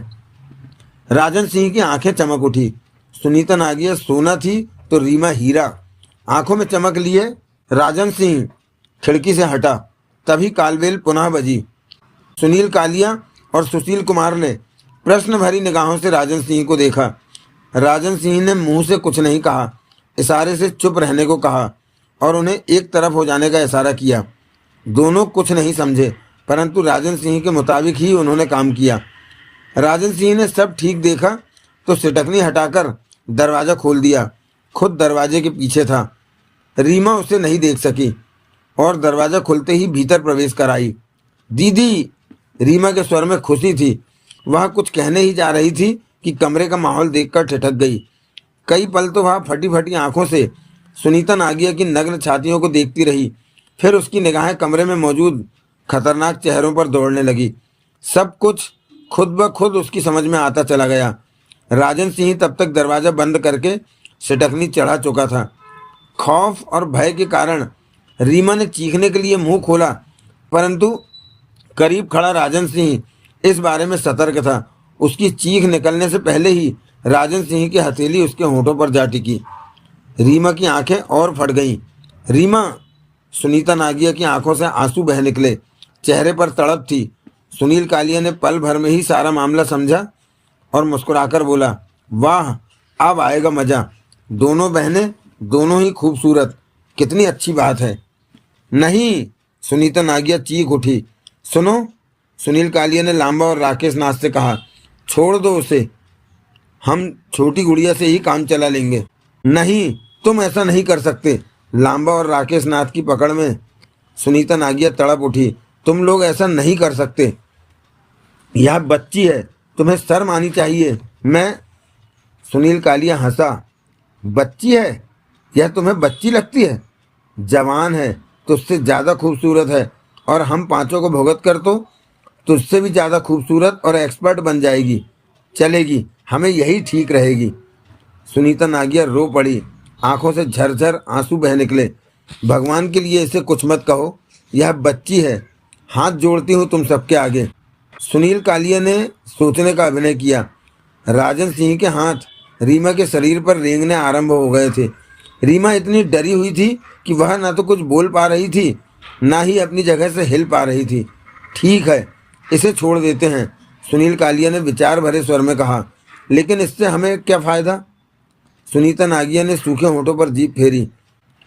राजन सिंह की आंखें चमक उठी। सुनीता नागिया सोना थी तो रीमा हीरा। आंखों में चमक लिए राजन सिंह खिड़की से हटा। तभी कालबेल पुनः बजी। सुनील कालिया और सुशील कुमार ने प्रश्न भरी निगाहों से राजन सिंह को देखा। राजन सिंह ने मुंह से कुछ नहीं कहा, इशारे से चुप रहने को कहा और उन्हें एक तरफ हो जाने का इशारा किया। दोनों कुछ नहीं समझे, परंतु राजन सिंह के मुताबिक ही उन्होंने काम किया। राजन सिंह ने सब ठीक देखा तो सिटकनी हटाकर दरवाज़ा खोल दिया। खुद दरवाजे के पीछे था। रीमा उसे नहीं देख सकी और दरवाज़ा खुलते ही भीतर प्रवेश कर आई। दीदी! रीमा के स्वर में खुशी थी। वह कुछ कहने ही जा रही थी कि कमरे का माहौल देखकर ठिठक गई। कई पल तो वह फटी फटी आंखों से सुनीता नागिया की नग्न छातियों को देखती रही। फिर उसकी निगाहें कमरे में मौजूद खतरनाक चेहरों पर दौड़ने लगी। सब कुछ खुद ब खुद उसकी समझ में आता चला गया। राजन सिंह तब तक दरवाज़ा बंद करके सिटकनी चढ़ा चुका था। खौफ और भय के कारण रीमा ने चीखने के लिए मुंह खोला, परंतु करीब खड़ा राजन सिंह इस बारे में सतर्क था। उसकी चीख निकलने से पहले ही राजन सिंह की हथेली उसके होंठों पर जा टिकी। रीमा की आंखें और फट गईं। रीमा! सुनीता नागिया की आंखों से आंसू बह निकले। चेहरे पर तड़प थी। सुनील कालिया ने पल भर में ही सारा मामला समझा और मुस्कुराकर बोला, वाह, अब आएगा मजा। दोनों बहनें, दोनों ही खूबसूरत। कितनी अच्छी बात है। नहीं! सुनीता नागिया चीख उठी। सुनो! सुनील कालिया ने लांबा और राकेश नाथ से कहा, छोड़ दो उसे, हम छोटी गुड़िया से ही काम चला लेंगे। नहीं, तुम ऐसा नहीं कर सकते। लांबा और राकेश नाथ की पकड़ में सुनीता नागिया तड़प उठी। तुम लोग ऐसा नहीं कर सकते। यह बच्ची है, तुम्हें शर्म आनी चाहिए। मैं... सुनील कालिया हंसा। बच्ची है? यह तुम्हें बच्ची लगती है? जवान है, तुझसे ज़्यादा खूबसूरत है और हम पांचों को भुगत कर तो तुझसे भी ज़्यादा खूबसूरत और एक्सपर्ट बन जाएगी। चलेगी, हमें यही ठीक रहेगी। सुनीता नागिया रो पड़ी। आंखों से झरझर आंसू बह निकले। भगवान के लिए इसे कुछ मत कहो, यह बच्ची है। हाथ जोड़ती हूँ तुम सबके आगे। सुनील कालिया ने सोचने का अभिनय किया। राजन सिंह के हाथ रीमा के शरीर पर रेंगने आरंभ हो गए थे। रीमा इतनी डरी हुई थी कि वह ना तो कुछ बोल पा रही थी, ना ही अपनी जगह से हिल पा रही थी। ठीक है, इसे छोड़ देते हैं, सुनील कालिया ने विचार भरे स्वर में कहा। लेकिन इससे हमें क्या फ़ायदा? सुनीता नागिया ने सूखे होंठों पर जीभ फेरी।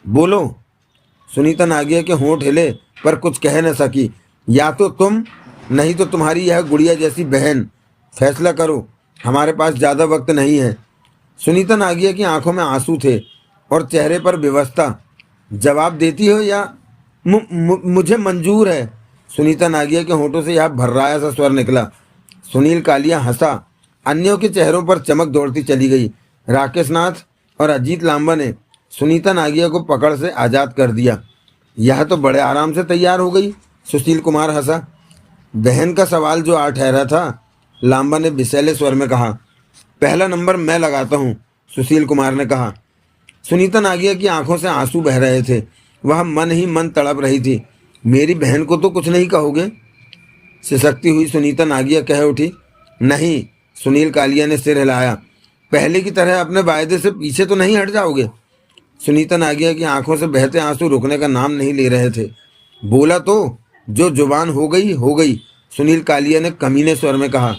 बोलो! सुनीता नागिया के होंठ हिले पर कुछ कह न सकी। या तो तुम, नहीं तो तुम्हारी यह गुड़िया जैसी बहन। फैसला करो, हमारे पास ज़्यादा वक्त नहीं है। सुनीता नागिया की आंखों में आंसू थे और चेहरे पर विवशता। जवाब देती हो या मुझे मंजूर है। सुनीता नागिया के होंठों से यह भर्राया सा स्वर निकला। सुनील कालिया हंसा। अन्यों के चेहरों पर चमक दौड़ती चली गई। राकेश नाथ और अजीत लांबा ने सुनीता नागिया को पकड़ से आज़ाद कर दिया। यह तो बड़े आराम से तैयार हो गई। सुशील कुमार हंसा। बहन का सवाल जो आ ठहरा था, लांबा ने विषैले स्वर में कहा। पहला नंबर मैं लगाता हूँ, सुशील कुमार ने कहा। सुनीता नागिया की आंखों से आंसू बह रहे थे। वह मन ही मन तड़प रही थी। मेरी बहन को तो कुछ नहीं कहोगे? सिसकती हुई सुनीता नागिया कह उठी। नहीं, सुनील कालिया ने सिर हिलाया। पहले की तरह अपने वायदे से पीछे तो नहीं हट जाओगे? सुनीता नागिया की आंखों से बहते आंसू रुकने का नाम नहीं ले रहे थे। बोला तो, जो जुबान हो गई हो गई, सुनील कालिया ने कमीने स्वर में कहा।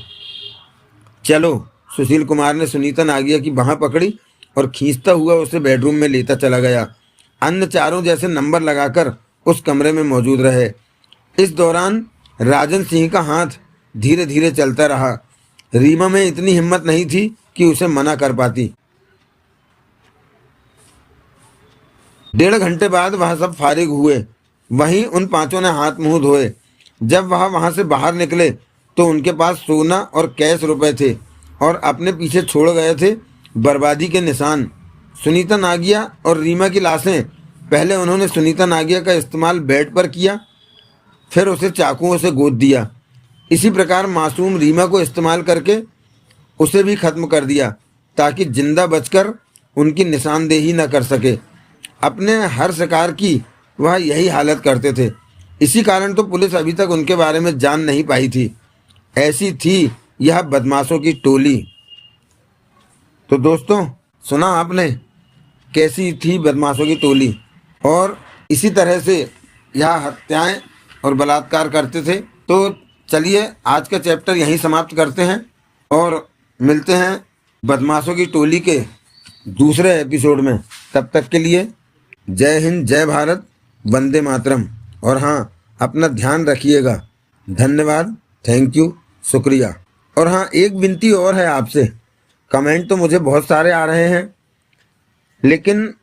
चलो! सुशील कुमार ने सुनीता नागिया की बाह पकड़ी और खींचता हुआ उसे बेडरूम में लेता चला गया। अन्य चारों जैसे नंबर लगाकर उस कमरे में मौजूद रहे। इस दौरान राजन सिंह का हाथ धीरे धीरे चलता रहा। रीमा में इतनी हिम्मत नहीं थी कि उसे मना कर पाती। 1.5 घंटे बाद वह सब फारिग हुए। वहीं उन पांचों ने हाथ मुंह धोए। जब वह वहां से बाहर निकले तो उनके पास सोना और कैश रुपए थे और अपने पीछे छोड़ गए थे बर्बादी के निशान। सुनीता नागिया और रीमा की लाशें। पहले उन्होंने सुनीता नागिया का इस्तेमाल बेड पर किया, फिर उसे चाकुओं से गोद दिया। इसी प्रकार मासूम रीमा को इस्तेमाल करके उसे भी खत्म कर दिया ताकि जिंदा बचकर उनकी निशानदेही न कर सके। अपने हर शिकार की वह यही हालत करते थे। इसी कारण तो पुलिस अभी तक उनके बारे में जान नहीं पाई थी। ऐसी थी यह बदमाशों की टोली। तो दोस्तों, सुना आपने कैसी थी बदमाशों की टोली, और इसी तरह से यह हत्याएं और बलात्कार करते थे। तो चलिए आज का चैप्टर यहीं समाप्त करते हैं और मिलते हैं बदमाशों की टोली के दूसरे एपिसोड में। तब तक के लिए जय हिंद, जय भारत, वंदे मातरम। और हाँ, अपना ध्यान रखिएगा। धन्यवाद, थैंक यू, शुक्रिया। और हाँ, एक विनती और है आपसे। कमेंट तो मुझे बहुत सारे आ रहे हैं, लेकिन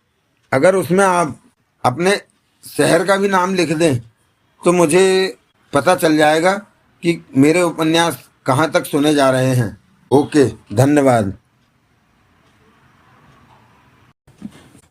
अगर उसमें आप अपने शहर का भी नाम लिख दें तो मुझे पता चल जाएगा कि मेरे उपन्यास कहाँ तक सुने जा रहे हैं। ओके, धन्यवाद।